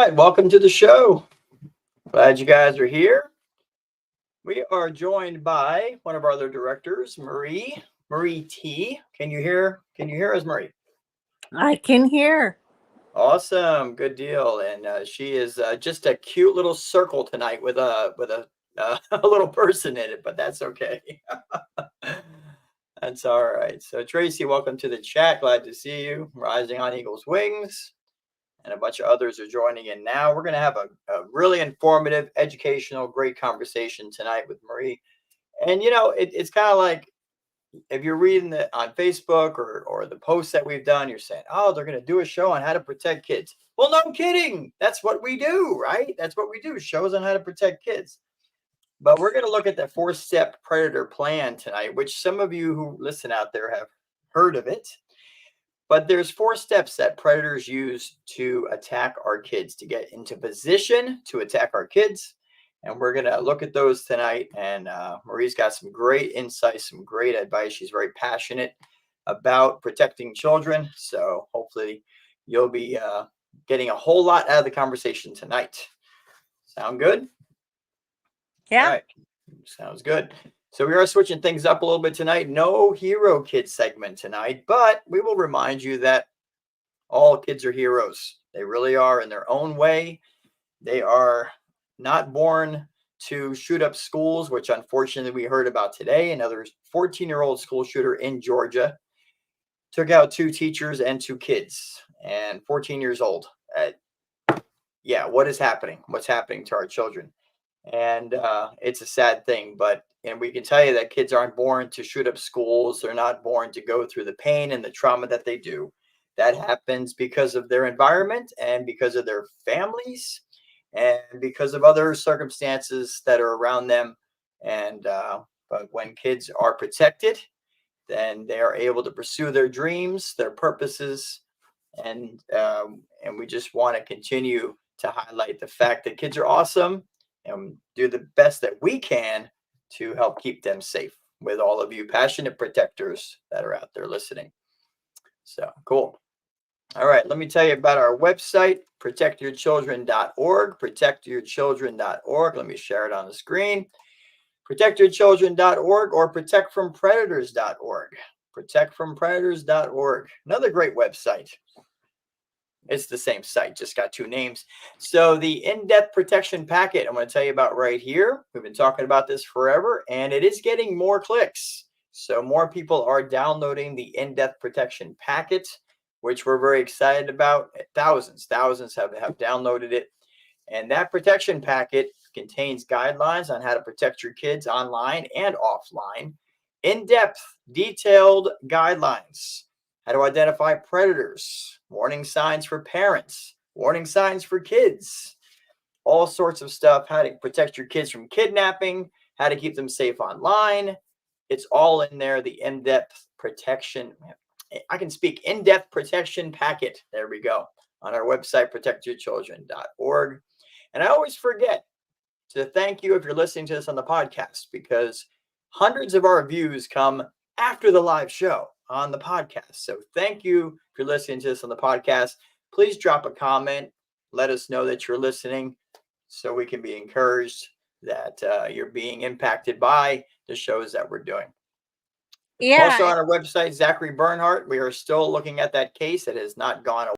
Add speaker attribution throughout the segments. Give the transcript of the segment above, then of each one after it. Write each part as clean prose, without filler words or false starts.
Speaker 1: right, welcome to the show. Glad you guys are here. We are joined by one of our other directors, Marie T. Can you hear? Can you hear us, Marie?
Speaker 2: I can hear.
Speaker 1: Awesome, good deal. And she is just a cute little circle tonight with a a little person in it, but that's okay. That's all right. So Tracy, welcome to the chat. Glad to see you. Rising on Eagle's Wings. And a bunch of others are joining in now. We're going to have a really informative, educational, great conversation tonight with Marie. And, it's kind of like if you're reading it on Facebook or the posts that we've done, you're saying, oh, they're going to do a show on how to protect kids. Well, no kidding. That's what we do, right? That's what we do, shows on how to protect kids. But we're going to look at the 4-step predator plan tonight, which some of you who listen out there have heard of it. But there's 4 steps that predators use to attack our kids, to get into position to attack our kids. And we're going to look at those tonight. And Marie's got some great insights, some great advice. She's very passionate about protecting children. So hopefully you'll be getting a whole lot out of the conversation tonight. Sound good?
Speaker 2: Yeah.
Speaker 1: All right. Sounds good. So we are switching things up a little bit tonight. No hero kid segment tonight, but we will remind you that all kids are heroes. They really are in their own way. They are not born to shoot up schools, which unfortunately we heard about today. Another 14-year-old school shooter in Georgia took out 2 teachers and 2 kids, and 14 years old. Yeah, what is happening? What's happening to our children? And it's a sad thing, and we can tell you that kids aren't born to shoot up schools. They're not born to go through the pain and the trauma that they do. That happens because of their environment and because of their families and because of other circumstances that are around them. And but when kids are protected, then they are able to pursue their dreams, their purposes, and we just want to continue to highlight the fact that kids are awesome and do the best that we can to help keep them safe with all of you passionate protectors that are out there listening. So cool. All right, let me tell you about our website, protectyourchildren.org, protectyourchildren.org. Let me share it on the screen. Protectyourchildren.org or protectfrompredators.org. Protectfrompredators.org. Another great website. It's the same site, just got 2 names. So the in-depth protection packet I'm going to tell you about right here. We've been talking about this forever, and it is getting more clicks. So more people are downloading the in-depth protection packet, which we're very excited about. Thousands have downloaded it. And that protection packet contains guidelines on how to protect your kids online and offline. In-depth, detailed guidelines. How to identify predators, warning signs for parents, warning signs for kids, all sorts of stuff, how to protect your kids from kidnapping, how to keep them safe online. It's all in there, the in-depth protection. I can speak, in-depth protection packet. There we go. On our website, protectyourchildren.org. And I always forget to thank you if you're listening to this on the podcast, because hundreds of our views come after the live show on the podcast. So thank you if you're listening to this on the podcast. Please drop a comment. Let us know that you're listening so we can be encouraged that you're being impacted by the shows that we're doing.
Speaker 2: Yeah.
Speaker 1: Also on our website, Zachary Bernhardt, we are still looking at that case. It has not gone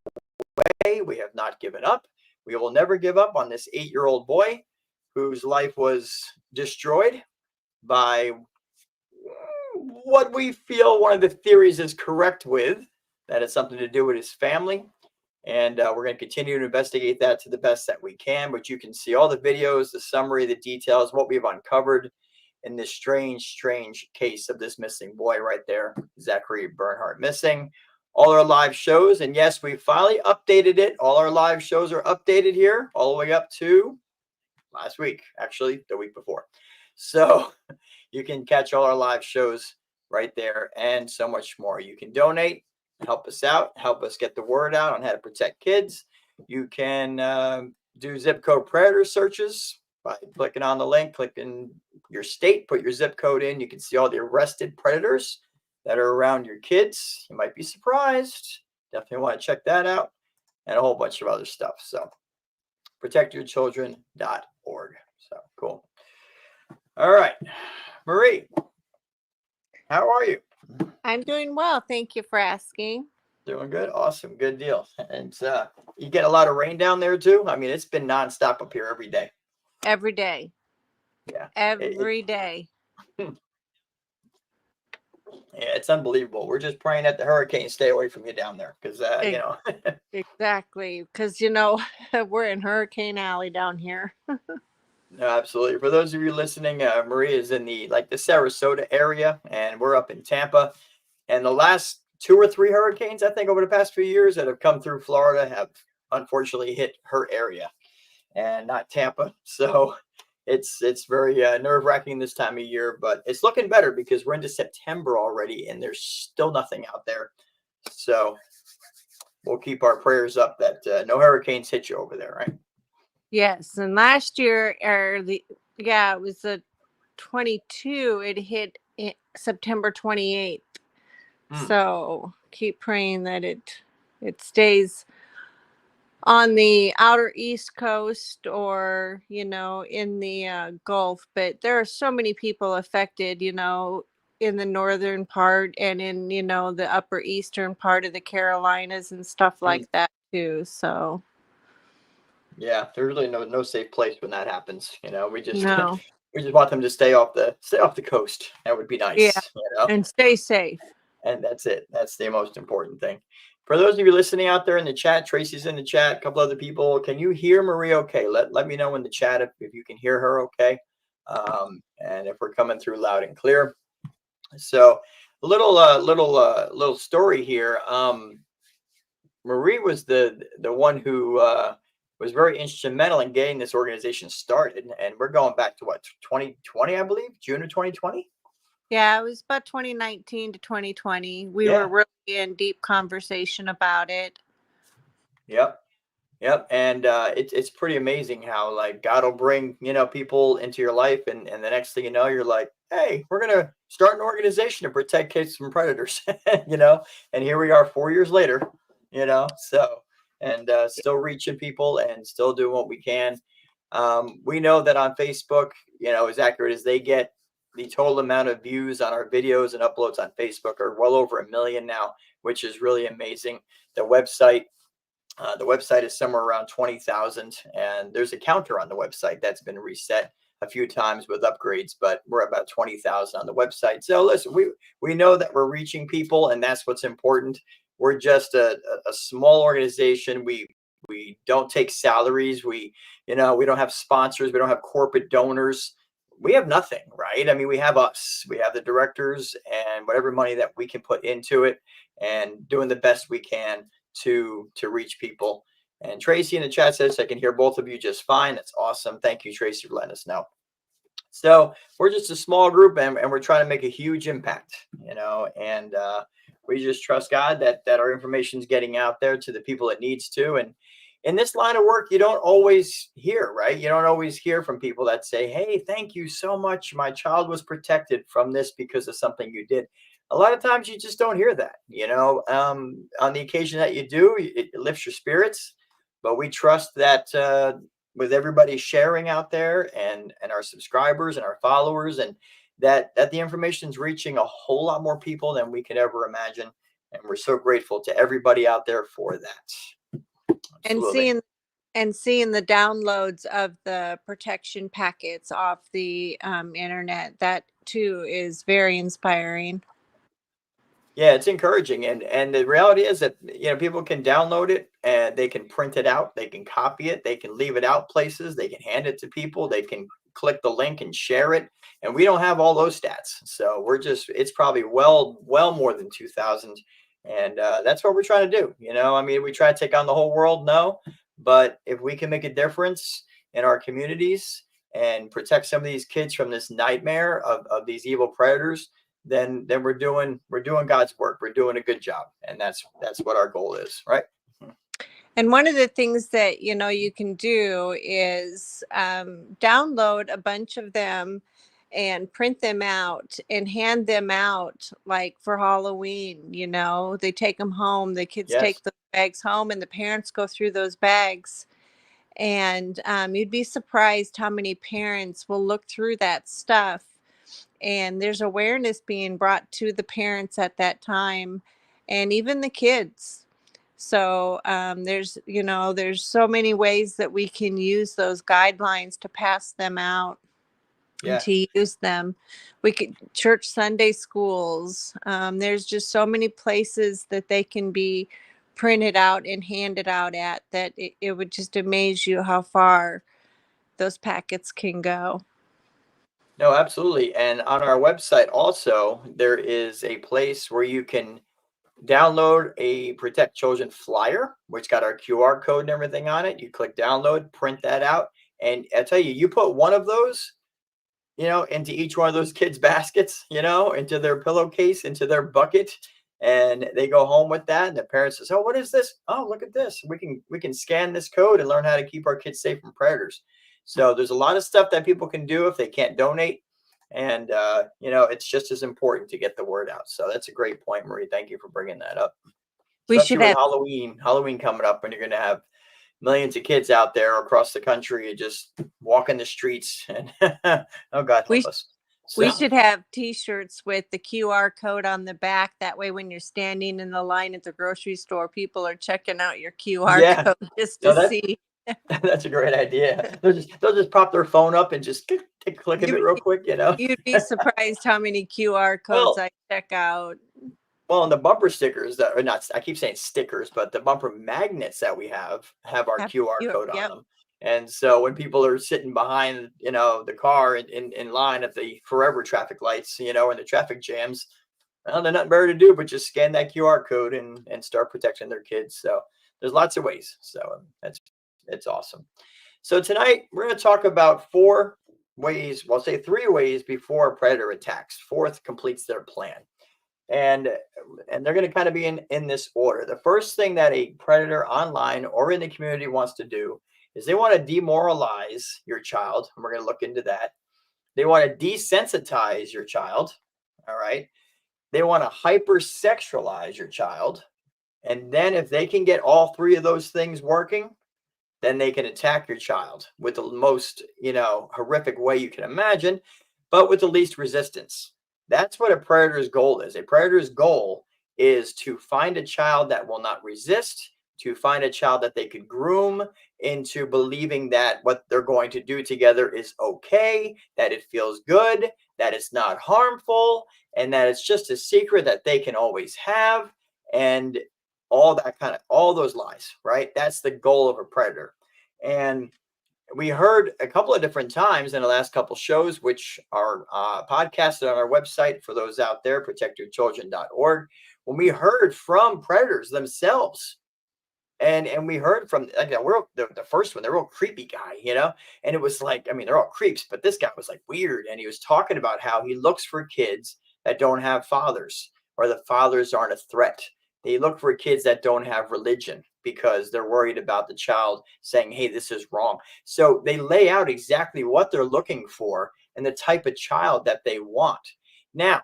Speaker 1: away. We have not given up. We will never give up on this 8-year-old boy whose life was destroyed by what we feel one of the theories is correct with, that it's something to do with his family. And we're going to continue to investigate that to the best that we can. But you can see all the videos, the summary, the details, what we've uncovered in this strange case of this missing boy right there, Zachary Bernhardt missing. All our live shows, and yes, we finally updated it. All our live shows are updated here, all the way up to last week, actually, the week before. So you can catch all our live shows right there and so much more. You can donate, help us out, help us get the word out on how to protect kids. You can do zip code predator searches by clicking on the link, clicking your state, put your zip code in. You can see all the arrested predators that are around your kids. You might be surprised. Definitely want to check that out, and a whole bunch of other stuff. So protectyourchildren.org. So cool. All right, Marie, how are you?
Speaker 2: I'm doing well. Thank you for asking.
Speaker 1: Doing good. Awesome. Good deal. And you get a lot of rain down there too? I mean, it's been nonstop up here every day.
Speaker 2: Every day.
Speaker 1: Yeah.
Speaker 2: Every day.
Speaker 1: Yeah, it's unbelievable. We're just praying that the hurricanes stay away from you down there because,
Speaker 2: Exactly. Because, we're in Hurricane Alley down here.
Speaker 1: No, absolutely. For those of you listening, Maria is in the Sarasota area, and we're up in Tampa. And the last 2 or 3 hurricanes, I think, over the past few years that have come through Florida have unfortunately hit her area and not Tampa. So it's very nerve-wracking this time of year, but it's looking better because we're into September already, and there's still nothing out there. So we'll keep our prayers up that no hurricanes hit you over there, right?
Speaker 2: Yes. And last year, it was the 22. It hit September 28th. So keep praying that it stays on the outer East Coast or, in the Gulf. But there are so many people affected, in the northern part and in, the upper eastern part of the Carolinas and stuff like that too. So
Speaker 1: yeah, there's really no safe place when that happens. We just
Speaker 2: no.
Speaker 1: we just want them to stay off the coast. That would be
Speaker 2: Yeah.
Speaker 1: nice,
Speaker 2: And stay safe.
Speaker 1: And that's it. That's the most important thing. For those of you listening out there in the chat, Tracy's in the chat, a couple other people. Can you hear Marie okay? Let me know in the chat if you can hear her okay. And if we're coming through loud and clear. So a little story here. Marie was the one who was very instrumental in getting this organization started. And we're going back to what, 2020, I believe, June of 2020?
Speaker 2: Yeah, it was about 2019 to 2020. We
Speaker 1: Yeah.
Speaker 2: were really in deep conversation about it.
Speaker 1: Yep. And it's pretty amazing how God will bring, people into your life, and the next thing you know, you're like, hey, we're gonna start an organization to protect kids from predators, and here we are 4 years later, so, and still reaching people and still doing what we can. We know that on Facebook, as accurate as they get, the total amount of views on our videos and uploads on Facebook are well over 1 million now, which is really amazing. The website is somewhere around 20,000, and there's a counter on the website that's been reset a few times with upgrades, but we're about 20,000 on the website. So listen, we know that we're reaching people, and that's what's important. We're just a small organization. We don't take salaries. We don't have sponsors. We don't have corporate donors. We have nothing, right? I mean, we have us. We have the directors and whatever money that we can put into it, and doing the best we can to reach people. And Tracy in the chat says, I can hear both of you just fine. That's awesome. Thank you, Tracy, for letting us know. So we're just a small group, and we're trying to make a huge impact, and we just trust God that our information is getting out there to the people it needs to. And in this line of work, you don't always hear, right? You don't always hear from people that say, hey, thank you so much. My child was protected from this because of something you did. A lot of times you just don't hear that, on the occasion that you do, it lifts your spirits. But we trust that with everybody sharing out there, and our subscribers and our followers, and that the information is reaching a whole lot more people than we could ever imagine. And we're so grateful to everybody out there for that. Absolutely.
Speaker 2: And seeing the downloads of the protection packets off the internet, that too is very inspiring.
Speaker 1: Yeah, it's encouraging, and the reality is that people can download it and they can print it out, they can copy it, they can leave it out places, they can hand it to people, they can click the link and share it, and we don't have all those stats. So it's probably well more than 2,000, and that's what we're trying to do. I mean, we try to take on the whole world, no, but if we can make a difference in our communities and protect some of these kids from this nightmare of these evil predators, then we're doing God's work. We're doing a good job, and that's what our goal is, right?
Speaker 2: And one of the things that you can do is download a bunch of them and print them out and hand them out, like for Halloween. They take them home. The kids
Speaker 1: Yes.
Speaker 2: take the bags home, and the parents go through those bags And you'd be surprised how many parents will look through that stuff, and there's awareness being brought to the parents at that time, and even the kids. So there's so many ways that we can use those guidelines to pass them out and
Speaker 1: Yeah.
Speaker 2: to use them. We could church Sunday schools. There's just so many places that they can be printed out and handed out at, that it would just amaze you how far those packets can go.
Speaker 1: No, absolutely. And on our website also, there is a place where you can download a Protect Children flyer, which got our QR code and everything on it. You click download, print that out. And I tell you, you put one of those, into each one of those kids' baskets, into their pillowcase, into their bucket, and they go home with that. And the parents says, "Oh, what is this? Oh, look at this. We can scan this code and learn how to keep our kids safe from predators." So there's a lot of stuff that people can do if they can't donate. And it's just as important to get the word out. So that's a great point, Marie. Thank you for bringing that up.
Speaker 2: We
Speaker 1: Especially
Speaker 2: should
Speaker 1: with
Speaker 2: have
Speaker 1: Halloween coming up, when you're going to have millions of kids out there across the country just walking the streets, and oh God help us. So
Speaker 2: we should have t-shirts with the QR code on the back. That way, when you're standing in the line at the grocery store, people are checking out your QR
Speaker 1: yeah,
Speaker 2: code just
Speaker 1: no,
Speaker 2: to see.
Speaker 1: that's a great idea. They'll just pop their phone up and just take a click of it real quick,
Speaker 2: You'd be surprised how many QR codes
Speaker 1: Well,
Speaker 2: I check out.
Speaker 1: Well, and the bumper stickers that are not, I keep saying stickers, but the bumper magnets that we have our QR code on
Speaker 2: Yep.
Speaker 1: them. And so when people are sitting behind, the car in line at the forever traffic lights, and the traffic jams, well, there's nothing better to do but just scan that QR code and start protecting their kids. So there's lots of ways. So it's awesome. So tonight we're going to talk about 4 ways, well, say 3 ways before a predator attacks. Fourth completes their plan. And they're going to kind of be in this order. The first thing that a predator online or in the community wants to do is they want to demoralize your child, and we're going to look into that. They want to desensitize your child. All right. They want to hyper-sexualize your child. And then if they can get all 3 of those things working, then they can attack your child with the most, horrific way you can imagine, but with the least resistance. That's what a predator's goal is. A predator's goal is to find a child that will not resist, to find a child that they could groom into believing that what they're going to do together is okay, that it feels good, that it's not harmful, and that it's just a secret that they can always have, and all those lies, right? That's the goal of a predator. And we heard a couple of different times in the last couple shows, which are podcasted on our website for those out there, protectyourchildren.org, when we heard from predators themselves. And we heard from the first one, the real creepy guy, and it was like, I mean, they're all creeps, but this guy was like weird. And he was talking about how he looks for kids that don't have fathers, or the fathers aren't a threat. They look for kids that don't have religion because they're worried about the child saying, hey, this is wrong. So they lay out exactly what they're looking for and the type of child that they want. Now,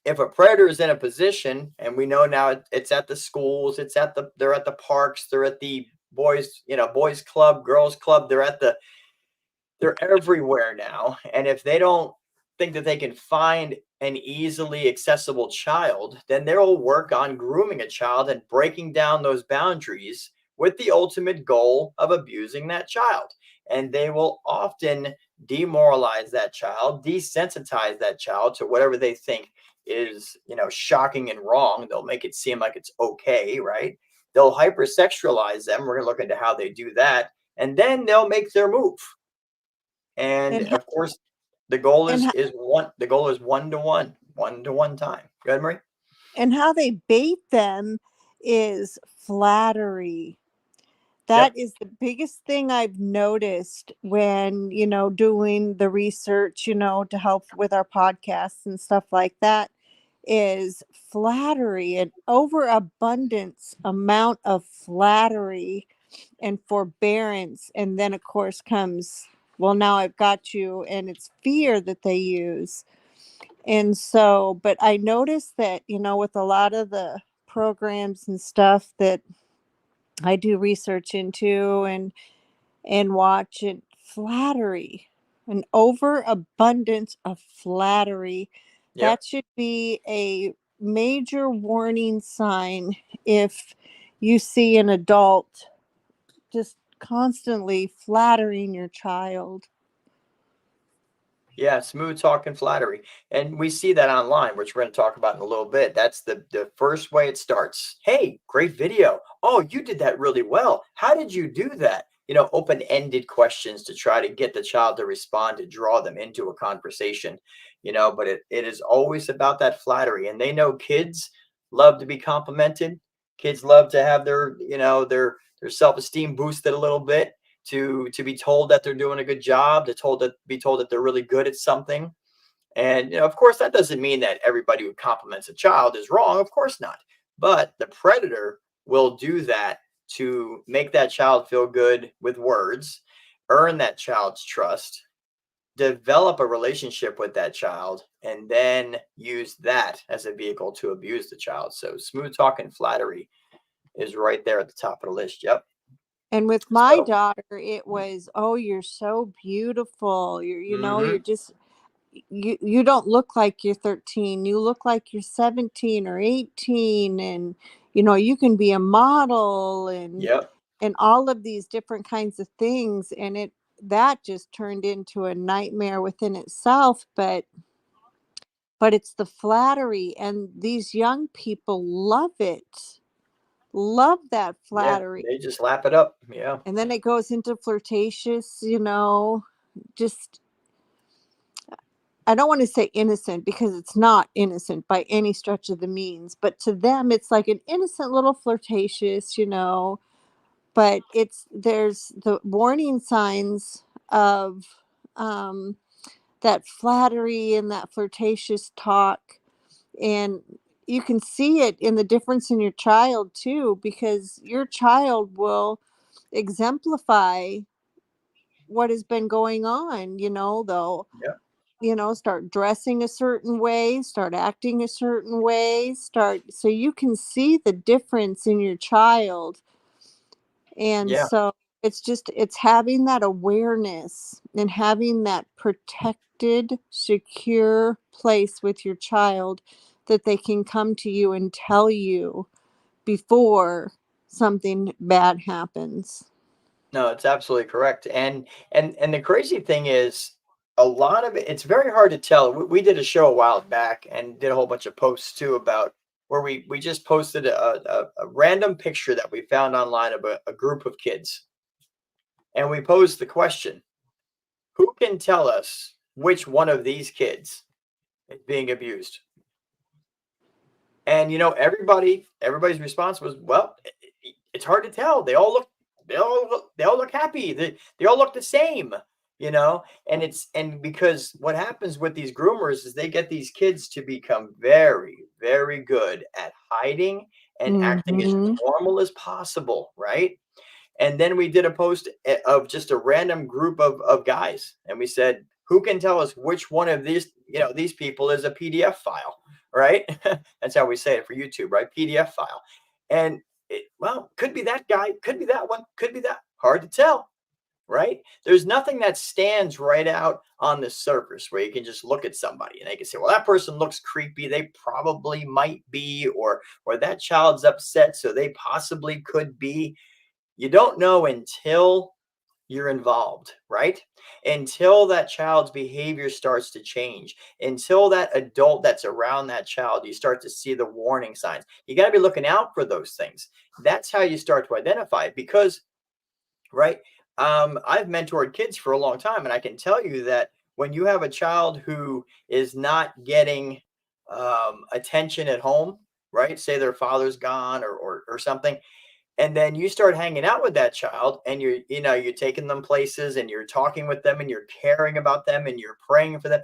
Speaker 1: if a predator is in a position, and we know now it's at the schools, they're at the parks, they're at the boys club, girls club, they're everywhere now. And if they don't think that they can find an easily accessible child, then they'll work on grooming a child and breaking down those boundaries with the ultimate goal of abusing that child. And they will often demoralize that child, desensitize that child to whatever they think is, shocking and wrong. They'll make it seem like it's okay, right? They'll hypersexualize them. We're going to look into how they do that. And then they'll make their move. And
Speaker 2: And
Speaker 1: of course, the goal
Speaker 2: and
Speaker 1: is one-to-one time. Go ahead, Marie.
Speaker 2: and how they bait them is flattery. That
Speaker 1: Yep.
Speaker 2: is the biggest thing I've noticed when, doing the research, to help with our podcasts and stuff like that, is flattery, and overabundance amount of flattery and forbearance. And then, of course, comes, well, now I've got you, and it's fear that they use. And so, but I noticed that, with a lot of the programs and stuff that I do research into, and watch it. Flattery, an overabundance of flattery.
Speaker 1: Yep.
Speaker 2: That should be a major warning sign if you see an adult just constantly flattering your child.
Speaker 1: Yeah, smooth talk and flattery. And we see that online, which we're going to talk about in a little bit. That's the first way it starts. Hey, great video. Oh, you did that really well. How did you do that? Open-ended questions to try to get the child to respond, to draw them into a conversation. But it is always about that flattery. And they know kids love to be complimented. Kids love to have their self-esteem boosted a little bit, to be told that they're doing a good job, to be told that they're really good at something. And of course, that doesn't mean that everybody who compliments a child is wrong. Of course not. But the predator will do that to make that child feel good with words, earn that child's trust, develop a relationship with that child, and then use that as a vehicle to abuse the child. So smooth talk and flattery is right there at the top of the list. Yep.
Speaker 2: And with my
Speaker 1: So,
Speaker 2: daughter, it was, oh, you're so beautiful. You're
Speaker 1: mhm,
Speaker 2: just, you don't look like you're 13. You look like you're 17 or 18, and you can be a model,
Speaker 1: yep.
Speaker 2: and all of these different kinds of things, and that just turned into a nightmare within itself. But it's the flattery, and these young people love it. Love that
Speaker 1: Yeah,
Speaker 2: flattery.
Speaker 1: they just lap it up. Yeah.
Speaker 2: And then it goes into flirtatious, just, I don't want to say innocent, because it's not innocent by any stretch of the means, but to them it's like an innocent little flirtatious, but there's the warning signs of um that flattery and that flirtatious talk. And you can see it in the difference in your child too, because your child will exemplify what has been going on. They'll
Speaker 1: Yep.
Speaker 2: start dressing a certain way, start acting a certain way, so you can see the difference in your child. And
Speaker 1: Yeah.
Speaker 2: so it's having that awareness and having that protected, secure place with your child, that they can come to you and tell you before something bad happens.
Speaker 1: No, it's absolutely correct. And the crazy thing is, a lot of it's very hard to tell. We did a show a while back and did a whole bunch of posts too, about where we just posted a random picture that we found online of a group of kids. And we posed the question, who can tell us which one of these kids is being abused? And everybody's response was, well, it's hard to tell. They all look happy. They all look the same, you know. And because what happens with these groomers is they get these kids to become very, very good at hiding and acting as
Speaker 2: Hmm.
Speaker 1: normal as possible, right? And then we did a post of just a random group of guys, and we said, who can tell us which one of these people is a PDF file, right? That's how we say it for YouTube, right? PDF file. And well, could be that guy, could be that one, could be that. Hard to tell, right? There's nothing that stands right out on the surface where you can just look at somebody and they can say, well, that person looks creepy. They probably might be, or that child's upset, so they possibly could be. You don't know until you're involved, right? Until that child's behavior starts to change, until that adult that's around that child, you start to see the warning signs. You got to be looking out for those things. That's how you start to identify it, because, right? I've mentored kids for a long time, and I can tell you that when you have a child who is not getting attention at home, right? Say their father's gone, or something, and then you start hanging out with that child, and you're taking them places, and you're talking with them, and you're caring about them, and you're praying for them.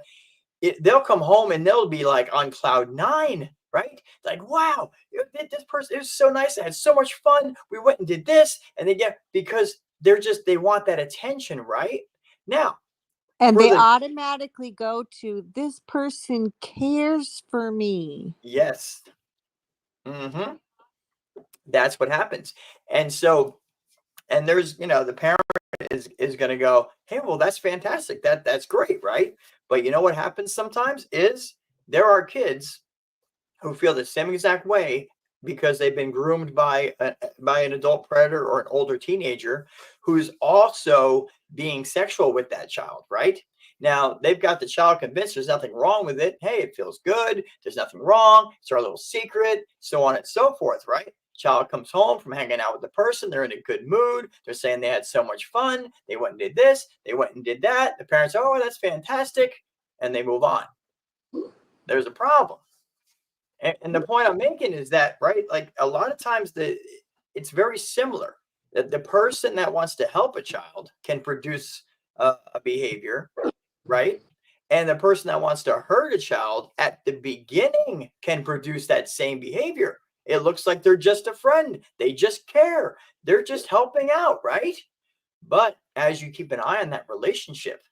Speaker 1: They'll come home and they'll be like on cloud nine, right? Like, wow, this person, it was so nice, I had so much fun, we went and did this, and they get, because they want that attention, right? Now,
Speaker 2: And
Speaker 1: for
Speaker 2: they
Speaker 1: the
Speaker 2: automatically go to, this person cares for me.
Speaker 1: yes. Hmm. That's what happens. And so, and there's the parent is going to go, hey, well, that's fantastic. That's great, right? But you know what happens sometimes is there are kids who feel the same exact way because they've been groomed by an adult predator or an older teenager who's also being sexual with that child, right? Now they've got the child convinced there's nothing wrong with it. Hey, it feels good. There's nothing wrong. It's our little secret, so on and so forth, right? Child comes home from hanging out with the person. They're in a good mood. They're saying they had so much fun. They went and did this. They went and did that. The parents, oh, that's fantastic. And they move on. There's a problem. And the point I'm making is that, right, like a lot of times it's very similar. That the person that wants to help a child can produce a behavior, right? And the person that wants to hurt a child at the beginning can produce that same behavior. It looks like they're just a friend. They just care. They're just helping out, right? But as you keep an eye on that relationship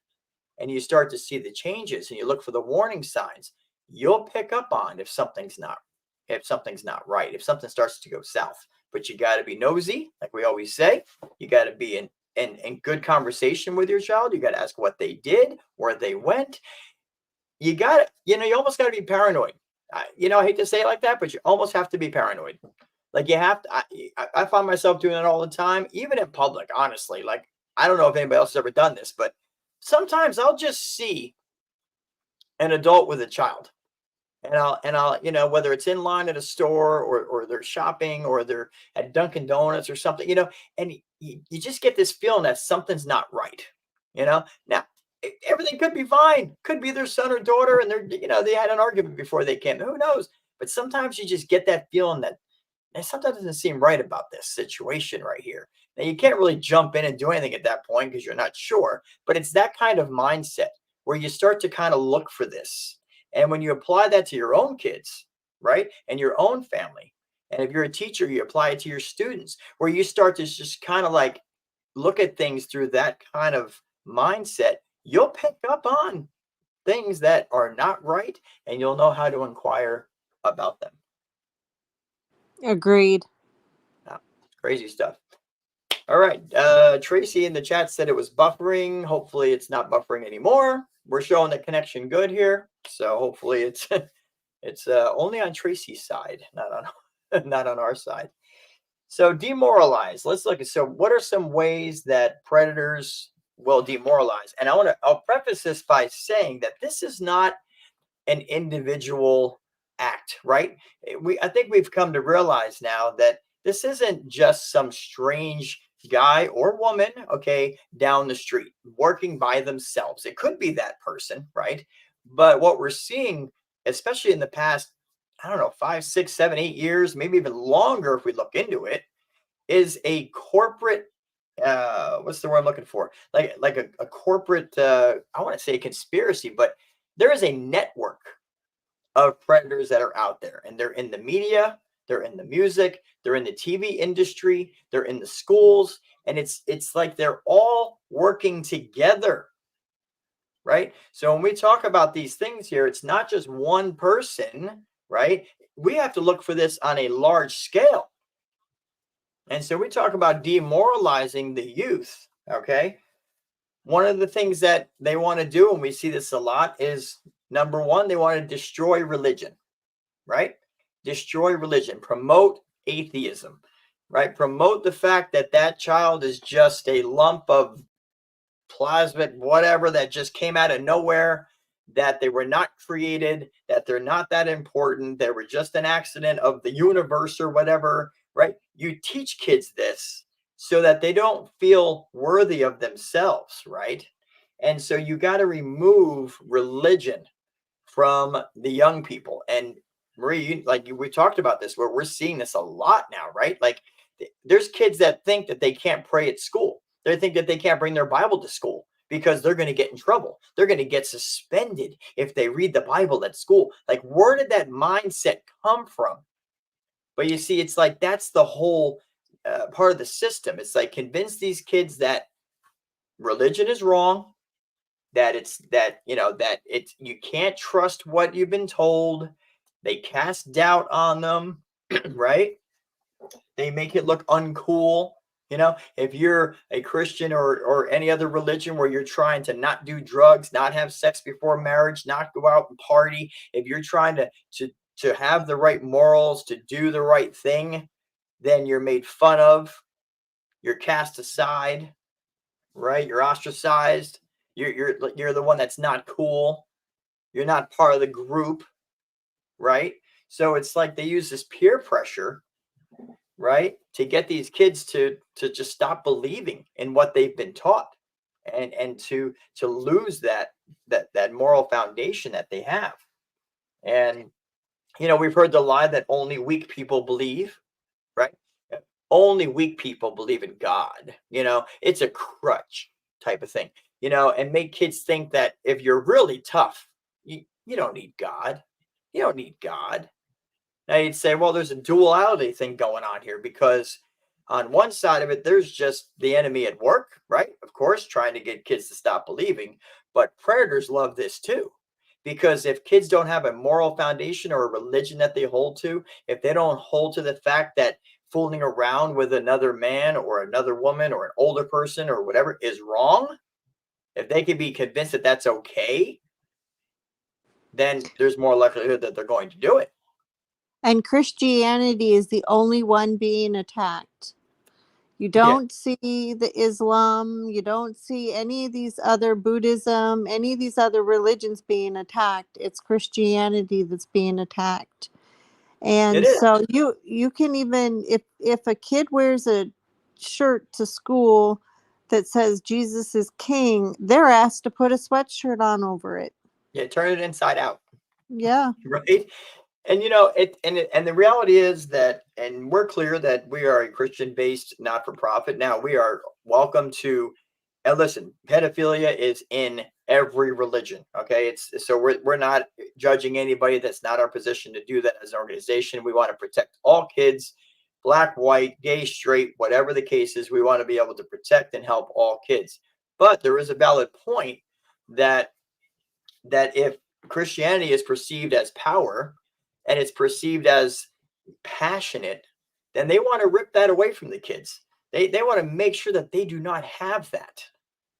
Speaker 1: and you start to see the changes and you look for the warning signs, you'll pick up on if something's not right, if something starts to go south. But you got to be nosy, like we always say. You got to be in good conversation with your child. You got to ask what they did, where they went. You got to, you almost got to be paranoid. I hate to say it like that, but you almost have to be paranoid. Like you have to. I find myself doing it all the time, even in public. Honestly, like I don't know if anybody else has ever done this, but sometimes I'll just see an adult with a child. And I'll, whether it's in line at a store or they're shopping or they're at Dunkin' Donuts or something, and you just get this feeling that something's not right. Now everything could be fine. Could be their son or daughter and they had an argument before they came. Who knows? But sometimes you just get that feeling that something doesn't seem right about this situation right here. Now you can't really jump in and do anything at that point because you're not sure, but it's that kind of mindset where you start to kind of look for this. And when you apply that to your own kids, right, and your own family, and if you're a teacher, you apply it to your students, where you start to just kind of like look at things through that kind of mindset, you'll pick up on things that are not right, and you'll know how to inquire about them.
Speaker 2: Agreed.
Speaker 1: Crazy stuff. All right. Tracy in the chat said it was buffering. Hopefully it's not buffering anymore. We're showing the connection good here. So hopefully it's only on Tracy's side, not on our side. So demoralize. Let's look at, so what are some ways that predators will demoralize? And I'll preface this by saying that this is not an individual act, right? I think we've come to realize now that this isn't just some strange guy or woman, okay, down the street working by themselves. It could be that person, right? But what we're seeing, especially in the past, I don't know, 5, 6, 7, 8 years, maybe even longer if we look into it, is a corporate, what's the word I'm looking for? Like a corporate, I want to say conspiracy, but there is a network of predators that are out there, and they're in the media, they're in the music, they're in the TV industry, they're in the schools, and it's like they're all working together, right? So when we talk about these things here, it's not just one person, right? We have to look for this on a large scale. And so we talk about demoralizing the youth, okay? One of the things that they want to do, and we see this a lot, is number one, they want to destroy religion, right? Destroy religion, promote atheism, right? Promote the fact that that child is just a lump of plasmic whatever that just came out of nowhere, that they were not created, that they're not that important, they were just an accident of the universe or whatever, right? You teach kids this so that they don't feel worthy of themselves, right? And so you got to remove religion from the young people. And Marie, we talked about this, where we're seeing this a lot now, right? Like there's kids that think that they can't pray at school. They think that they can't bring their Bible to school because they're going to get in trouble. They're going to get suspended if they read the Bible at school. Like, where did that mindset come from? But you see, it's like that's the whole part of the system. It's like convince these kids that religion is wrong, that you can't trust what you've been told. They cast doubt on them, right? They make it look uncool, If you're a Christian or any other religion where you're trying to not do drugs, not have sex before marriage, not go out and party, if you're trying to have the right morals, to do the right thing, then you're made fun of, you're cast aside, right? You're ostracized. You're the one that's not cool. You're not part of the group, right? So it's like they use this peer pressure, right, to get these kids to just stop believing in what they've been taught, and to lose that moral foundation that they have. And we've heard the lie that only weak people believe, right? Only weak people believe in God. It's a crutch type of thing, and make kids think that if you're really tough, you don't need God. You don't need God. Now you'd say, well, there's a duality thing going on here, because on one side of it, there's just the enemy at work, right? Of course, trying to get kids to stop believing. But predators love this too. Because if kids don't have a moral foundation or a religion that they hold to, if they don't hold to the fact that fooling around with another man or another woman or an older person or whatever is wrong, if they can be convinced that that's okay, then there's more likelihood that they're going to do it.
Speaker 2: And Christianity is the only one being attacked. You
Speaker 1: Yeah.
Speaker 2: don't see the Islam, you don't see any of these other Buddhism, any of these other religions being attacked. It's Christianity that's being attacked.
Speaker 1: It
Speaker 2: And
Speaker 1: is.
Speaker 2: so you can even, if a kid wears a shirt to school that says Jesus is king, they're asked to put a sweatshirt on over it.
Speaker 1: Yeah, turn it inside out.
Speaker 2: Yeah.
Speaker 1: Right. And and the reality is that, and we're clear that we are a Christian-based not-for-profit. Now we are welcome to, and listen, pedophilia is in every religion. Okay, we're not judging anybody. That's not our position to do that as an organization. We want to protect all kids, black, white, gay, straight, whatever the case is. We want to be able to protect and help all kids. But there is a valid point that if Christianity is perceived as power and it's perceived as passionate, then they want to rip that away from the kids. They want to make sure that they do not have that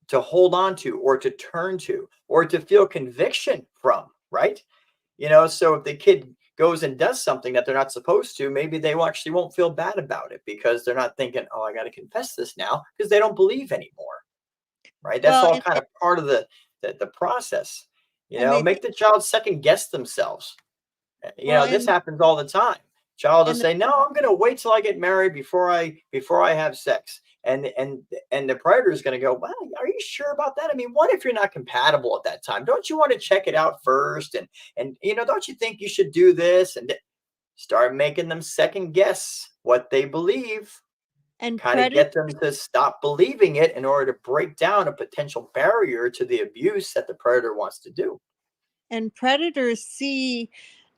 Speaker 1: to hold on to, or to turn to, or to feel conviction from, right? So if the kid goes and does something that they're not supposed to, maybe they actually won't feel bad about it, because they're not thinking, oh, I got to confess this now, because they don't believe anymore, right? That's
Speaker 2: Well,
Speaker 1: all kind of part of the process.
Speaker 2: and they
Speaker 1: Make
Speaker 2: think,
Speaker 1: the child second guess themselves.
Speaker 2: well,
Speaker 1: This happens all the time. Child will
Speaker 2: and
Speaker 1: say, no, I'm going to wait till I get married before I have sex. And the predator is going to go, well, are you sure about that? I mean, what if you're not compatible at that time? Don't you want to check it out first? And don't you think you should do this? And start making them second guess what they believe.
Speaker 2: and
Speaker 1: Kind of get them to stop believing it in order to break down a potential barrier to the abuse that the predator wants to do.
Speaker 2: And predators see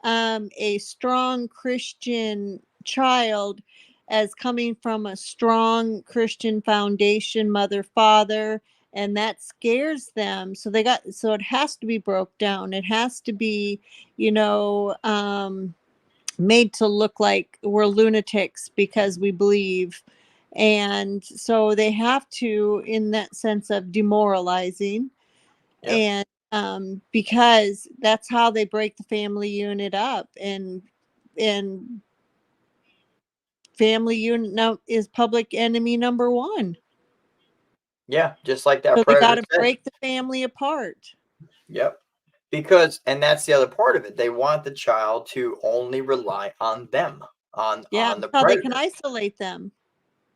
Speaker 2: a strong Christian child as coming from a strong Christian foundation, mother, father, and that scares them. So it has to be broke down. It has to be, made to look like we're lunatics because we believe. And so they have to, in that sense of demoralizing.
Speaker 1: Yep.
Speaker 2: And because that's how they break the family unit up, and family unit now is public enemy number one.
Speaker 1: Yeah, just like that
Speaker 2: So they got
Speaker 1: predator
Speaker 2: to
Speaker 1: said.
Speaker 2: break the family apart.
Speaker 1: Yep. And that's the other part of it. They want the child to only rely on them,
Speaker 2: Yeah,
Speaker 1: on the
Speaker 2: how they can
Speaker 1: predator.
Speaker 2: isolate them.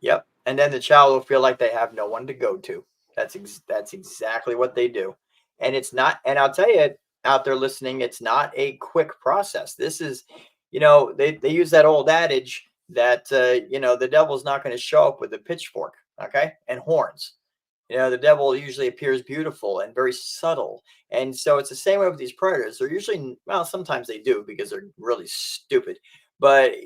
Speaker 1: Yep. And then the child will feel like they have no one to go to. That's exactly what they do. And it's not, and I'll tell you out there listening, it's not a quick process. This is, they use that old adage that, the devil's not going to show up with a pitchfork, okay, and horns. The devil usually appears beautiful and very subtle. And so it's the same way with these predators. They're usually, well, sometimes they do because they're really stupid. But,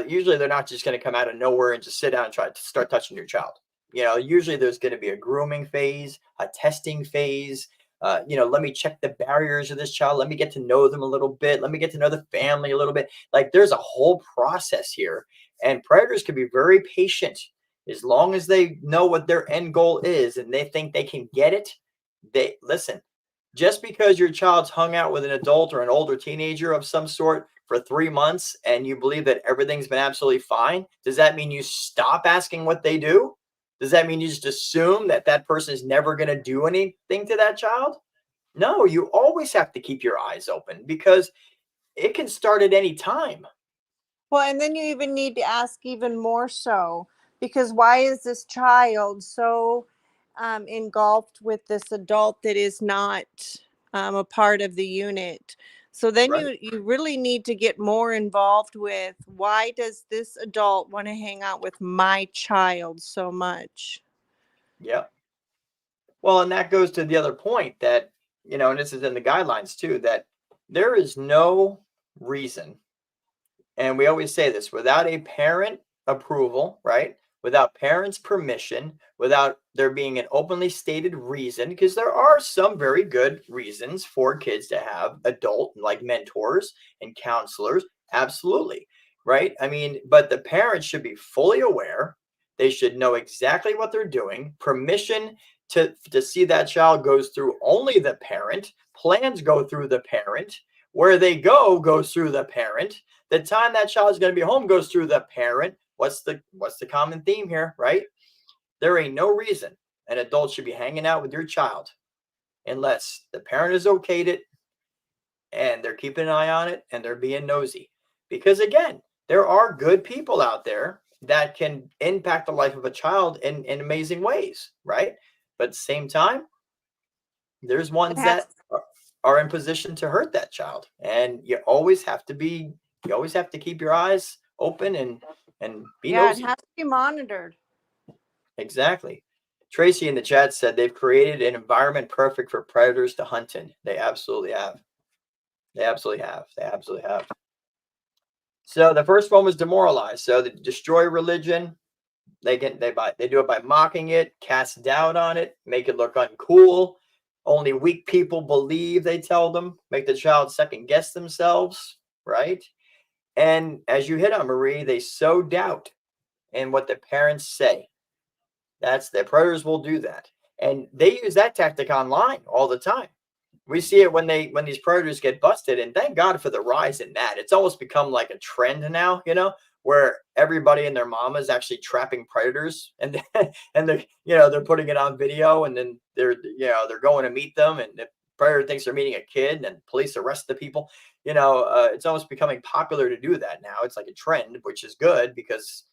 Speaker 1: usually they're not just going to come out of nowhere and just sit down and try to start touching your child. Usually there's going to be a grooming phase, a testing phase. Let me check the barriers of this child. Let me get to know them a little bit. Let me get to know the family a little bit. Like, there's a whole process here. And predators can be very patient as long as they know what their end goal is and they think they can get it. They listen. Just because your child's hung out with an adult or an older teenager of some sort for 3 months and you believe that everything's been absolutely fine, does that mean you stop asking what they do? Does that mean you just assume that that person is never going to do anything to that child? No, you always have to keep your eyes open because it can start at any time.
Speaker 2: Well, and then you even need to ask even more so, because why is this child so engulfed with this adult that is not a part of the unit? So then
Speaker 1: Right.
Speaker 2: you really need to get more involved with, why does this adult want to hang out with my child so much?
Speaker 1: Yeah. Well, and that goes to the other point that, and this is in the guidelines too, that there is no reason, and we always say this, without a parent approval, right? Without parents' permission, without there being an openly stated reason, because there are some very good reasons for kids to have adult like mentors and counselors. Absolutely. Right. I mean, but the parents should be fully aware. They should know exactly what they're doing. Permission to see that child goes through only the parent. Plans go through the parent. Where they go goes through the parent. The time that child is going to be home goes through the parent. What's the common theme here, right? There ain't no reason an adult should be hanging out with your child unless the parent has okayed it and they're keeping an eye on it and they're being nosy. Because again, there are good people out there that can impact the life of a child in amazing ways, right? But at the same time, there's
Speaker 2: It
Speaker 1: ones
Speaker 2: has,
Speaker 1: that are in position to hurt that child. And you always have to keep your eyes open and be
Speaker 2: yeah, it
Speaker 1: nosy.
Speaker 2: has to be monitored.
Speaker 1: Exactly. Tracy in the chat said they've created an environment perfect for predators to hunt in. They absolutely have. They absolutely have. They absolutely have. So the first one was demoralize. So they destroy religion. They do it by mocking it, cast doubt on it, make it look uncool. Only weak people believe, they tell them, make the child second guess themselves, right? And as you hit on, Marie, they sow doubt in what the parents say. That's the predators will do that. And they use that tactic online all the time. We see it when these predators get busted, and thank God for the rise in that. It's almost become like a trend now, where everybody and their mama is actually trapping predators, and and they're putting it on video, and then they're going to meet them, and the predator thinks they're meeting a kid, and police arrest the people. It's almost becoming popular to do that now. It's like a trend, which is good because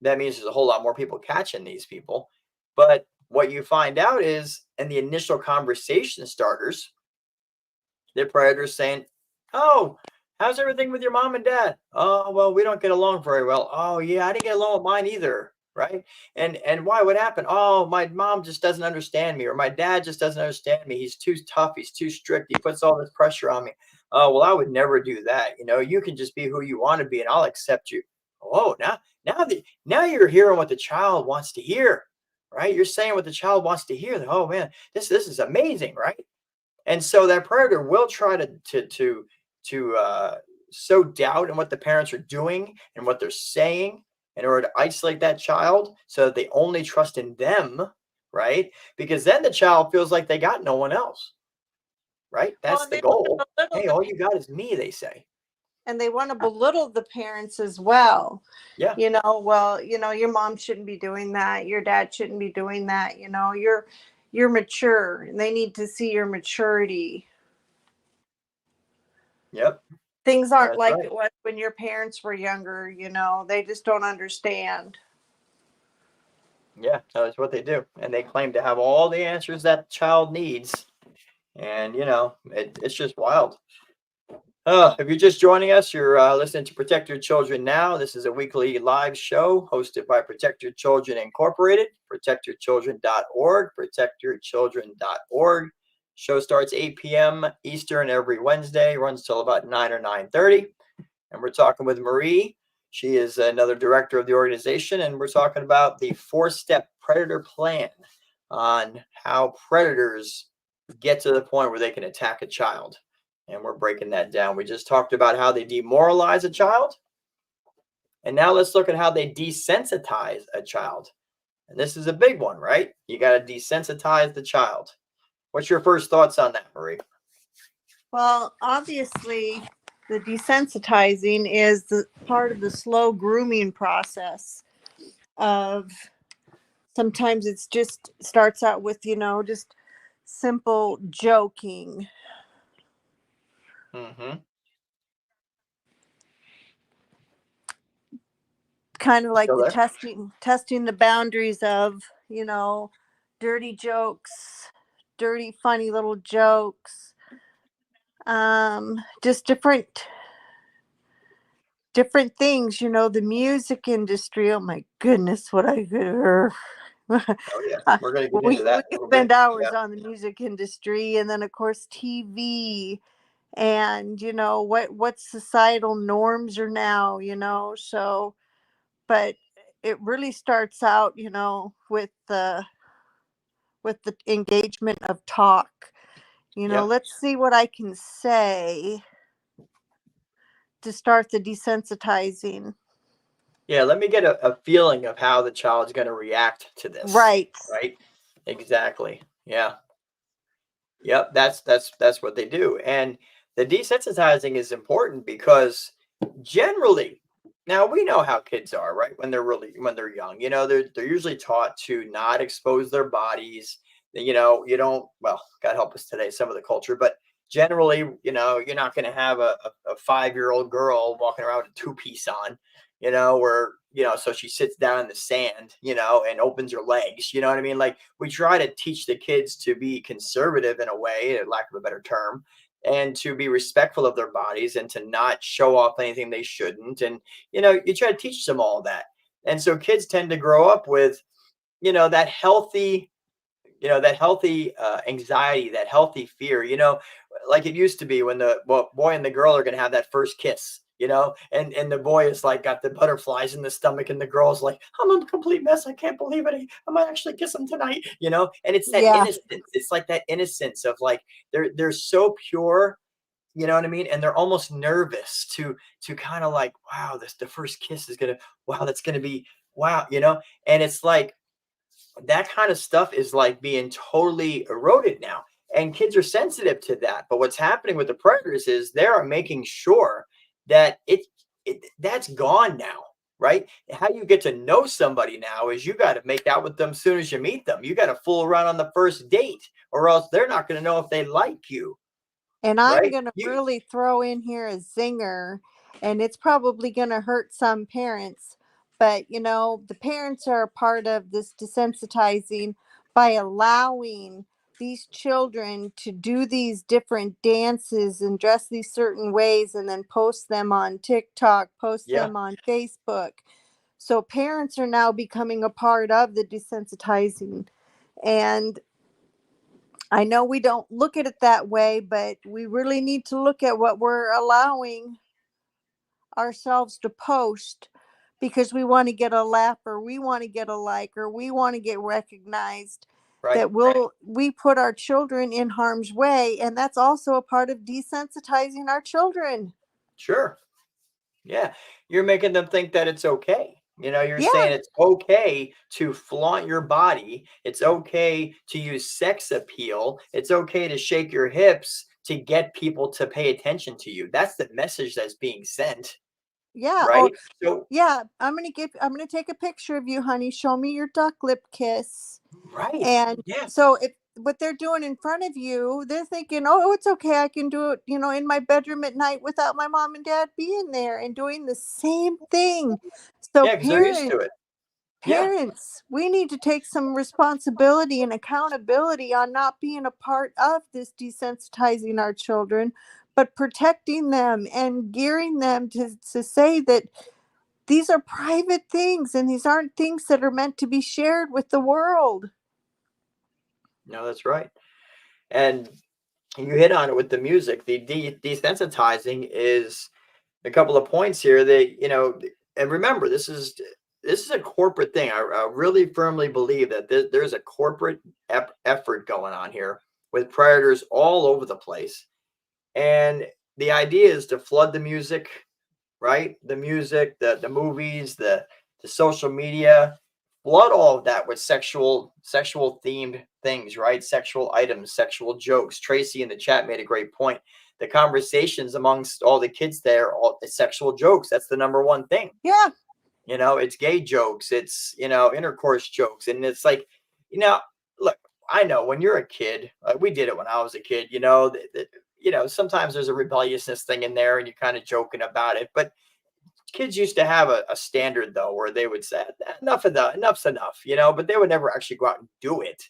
Speaker 1: that means there's a whole lot more people catching these people. But what you find out is in the initial conversation starters, the predator's saying, "Oh, how's everything with your mom and dad? Oh, well, we don't get along very well. Oh, yeah, I didn't get along with mine either." Right? And why? What happened? Oh, my mom just doesn't understand me, or my dad just doesn't understand me. He's too tough. He's too strict. He puts all this pressure on me. Oh, well, I would never do that. You can just be who you want to be, and I'll accept you. Oh, now you're hearing what the child wants to hear, right? You're saying what the child wants to hear. Oh man, this is amazing, right? And so that predator will try to sow doubt in what the parents are doing and what they're saying in order to isolate that child so that they only trust in them, right? Because then the child feels like they got no one else, right?
Speaker 2: Well,
Speaker 1: That's
Speaker 2: and
Speaker 1: the
Speaker 2: they want
Speaker 1: goal.
Speaker 2: to belittle
Speaker 1: Hey,
Speaker 2: the
Speaker 1: all you got is me, they say.
Speaker 2: and they want to belittle the parents as well.
Speaker 1: Yeah,
Speaker 2: Well, your mom shouldn't be doing that, your dad shouldn't be doing that, you're mature and they need to see your maturity.
Speaker 1: yep,
Speaker 2: Things aren't
Speaker 1: that's
Speaker 2: like
Speaker 1: right.
Speaker 2: it was when your parents were younger, they just don't understand.
Speaker 1: Yeah, that's what they do. And they claim to have all the answers that child needs. And, it's just wild. If you're just joining us, you're listening to Protect Your Children Now. This is a weekly live show hosted by Protect Your Children Incorporated, protectyourchildren.org, protectyourchildren.org. Show starts 8 p.m. Eastern every Wednesday, runs till about 9 or 9:30. And we're talking with Marie. She is another director of the organization, and we're talking about the 4-step predator plan on how predators get to the point where they can attack a child. And we're breaking that down. We just talked about how they demoralize a child. And now let's look at how they desensitize a child. And this is a big one, right? You got to desensitize the child. What's your first thoughts on that, Marie?
Speaker 2: Well, obviously, the desensitizing is the part of the slow grooming process of sometimes it's just starts out with, just simple joking.
Speaker 1: Mm-hmm.
Speaker 2: Kind of like
Speaker 1: Still
Speaker 2: the
Speaker 1: there?
Speaker 2: testing the boundaries of, dirty jokes, dirty, funny little jokes. Just different things, the music industry. Oh my goodness, what I could.
Speaker 1: Oh, yeah. We're going to get into
Speaker 2: we
Speaker 1: that in a
Speaker 2: could
Speaker 1: little
Speaker 2: spend
Speaker 1: bit.
Speaker 2: hours
Speaker 1: Yeah.
Speaker 2: on the music industry, and then of course TV, and what societal norms are now, so, but it really starts out, with the engagement of talk.
Speaker 1: Yep.
Speaker 2: Let's see what I can say to start the desensitizing.
Speaker 1: Yeah. Let me get a feeling of how the child's going to react to this.
Speaker 2: Right.
Speaker 1: Right. Exactly. Yeah. Yep. That's what they do. And the desensitizing is important because generally, now we know how kids are, right? When they're young, they're usually taught to not expose their bodies. You don't, well, God help us today, some of the culture, but generally, you're not going to have a 5-year-old girl walking around with a two-piece on, where, so she sits down in the sand, and opens her legs. You know what I mean? Like, we try to teach the kids to be conservative in a way, lack of a better term, and to be respectful of their bodies and to not show off anything they shouldn't. And, you try to teach them all that. And so kids tend to grow up with, that healthy, anxiety, that healthy fear, like it used to be when the boy and the girl are going to have that first kiss, and the boy is like got the butterflies in the stomach, and the girl's like, I'm a complete mess. I can't believe it. I might actually kiss him tonight, and it's that
Speaker 2: Yeah.
Speaker 1: innocence. It's like that innocence of like, they're so pure, you know what I mean? And they're almost nervous to kind of like, wow, the first kiss is gonna, wow, that's gonna be, wow, and it's like that kind of stuff is like being totally eroded now. And kids are sensitive to that. But what's happening with the predators is they are making sure that that's gone now, right? How you get to know somebody now is you got to make out with them as soon as you meet them. You got to fool around on the first date, or else they're not going to know if they like you,
Speaker 2: And I'm
Speaker 1: right?
Speaker 2: going to really throw in here a zinger, and it's probably going to hurt some parents. But, the parents are a part of this desensitizing by allowing these children to do these different dances and dress these certain ways and then post them on TikTok, post
Speaker 1: Yeah.
Speaker 2: them on Facebook. So parents are now becoming a part of the desensitizing. And I know we don't look at it that way, but we really need to look at what we're allowing ourselves to post, because we want to get a laugh, or we want to get a like, or we want to get recognized.
Speaker 1: Right.
Speaker 2: That we put our children in harm's way, and that's also a part of desensitizing our children.
Speaker 1: Sure. Yeah. You're making them think that it's okay. You're
Speaker 2: Yeah,
Speaker 1: saying it's okay to flaunt your body. It's okay to use sex appeal. It's okay to shake your hips to get people to pay attention to you. That's the message that's being sent,
Speaker 2: yeah. Or
Speaker 1: right? So,
Speaker 2: yeah, I'm gonna take a picture of you, honey. Show me your duck lip kiss.
Speaker 1: right.
Speaker 2: And
Speaker 1: Yeah.
Speaker 2: so if what they're doing in front of you, they're thinking, oh, it's okay. I can do it, in my bedroom at night without my mom and dad being there and doing the same thing. So
Speaker 1: Yeah. Because they're used to it. Yeah.
Speaker 2: parents, we need to take some responsibility and accountability on not being a part of this desensitizing our children, but protecting them and gearing them to say that these are private things and these aren't things that are meant to be shared with the world.
Speaker 1: No, that's right. And you hit on it with the music. The desensitizing is a couple of points here that, and remember, this is a corporate thing. I really firmly believe that there's a corporate effort going on here with predators all over the place. And the idea is to flood the music right? The music, the movies, the social media, flood all of that with sexual themed things, right? Sexual items, sexual jokes. Tracy in the chat made a great point. The conversations amongst all the kids there, all the sexual jokes. That's the number one thing.
Speaker 2: Yeah.
Speaker 1: It's gay jokes, it's intercourse jokes, and it's like, look, I know when you're a kid, we did it when I was a kid. Sometimes there's a rebelliousness thing in there, and you're kind of joking about it, but kids used to have a standard though, where they would say enough's enough, but they would never actually go out and do it.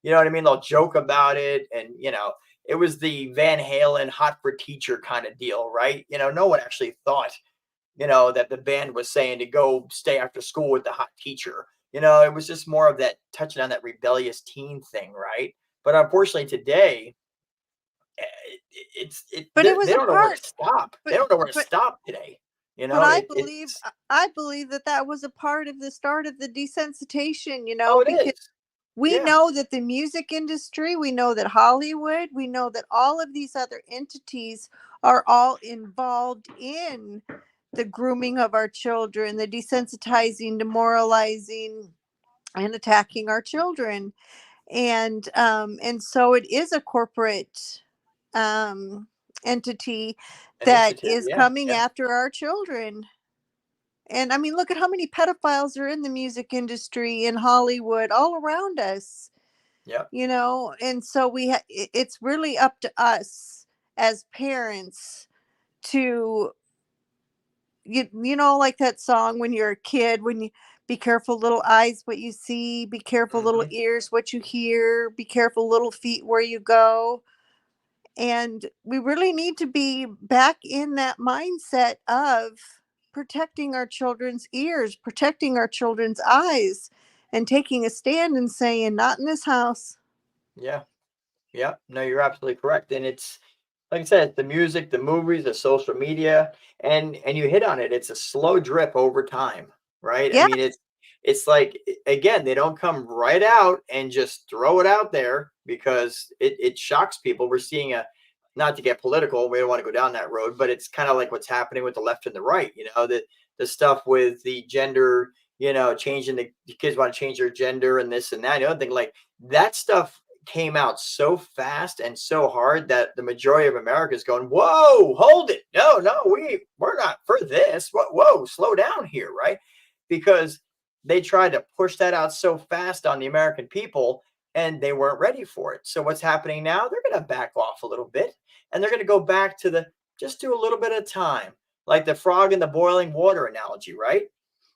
Speaker 1: You know what I mean? They'll joke about it, and it was the Van Halen hot for teacher kind of deal, right? No one actually thought that the band was saying to go stay after school with the hot teacher. It was just more of that touching on that rebellious teen thing, right? But unfortunately today,
Speaker 2: But it was
Speaker 1: they
Speaker 2: a
Speaker 1: don't know where
Speaker 2: part.
Speaker 1: to stop.
Speaker 2: But
Speaker 1: They don't know where to
Speaker 2: but
Speaker 1: stop today.
Speaker 2: but
Speaker 1: It's
Speaker 2: I believe that was a part of the start of the desensitization.
Speaker 1: oh, it
Speaker 2: Because
Speaker 1: is.
Speaker 2: we
Speaker 1: Yeah,
Speaker 2: know that the music industry, we know that Hollywood, we know that all of these other entities are all involved in the grooming of our children, the desensitizing, demoralizing, and attacking our children. And so it is a corporate entity that
Speaker 1: initiative.
Speaker 2: is
Speaker 1: Yeah,
Speaker 2: coming
Speaker 1: yeah,
Speaker 2: after our children. And I mean, look at how many pedophiles are in the music industry, in Hollywood, all around us.
Speaker 1: yeah.
Speaker 2: And so it's really up to us as parents to, like that song when you're a kid, when you be careful little eyes what you see, be careful little
Speaker 1: Hmm.
Speaker 2: ears what you hear, be careful little feet where you go. And we really need to be back in that mindset of protecting our children's ears, protecting our children's eyes, and taking a stand and saying, not in this house.
Speaker 1: Yeah, yeah. No, you're absolutely correct. And it's like I said, the music, the movies, the social media, and you hit on it. It's a slow drip over time, right? I
Speaker 2: Yeah.
Speaker 1: mean, it's like again, they don't come right out and just throw it out there because it shocks people. We're seeing not to get political, we don't want to go down that road, but it's kind of like what's happening with the left and the right. The stuff with the gender, changing the kids want to change their gender and this and that. The other thing, like that stuff came out so fast and so hard that the majority of America is going, whoa, hold it. No, we're not for this. Whoa, slow down here, right? Because they tried to push that out so fast on the American people and they weren't ready for it. So what's happening now? They're going to back off a little bit and they're going to go back to the just do a little bit of time, like the frog in the boiling water analogy, right?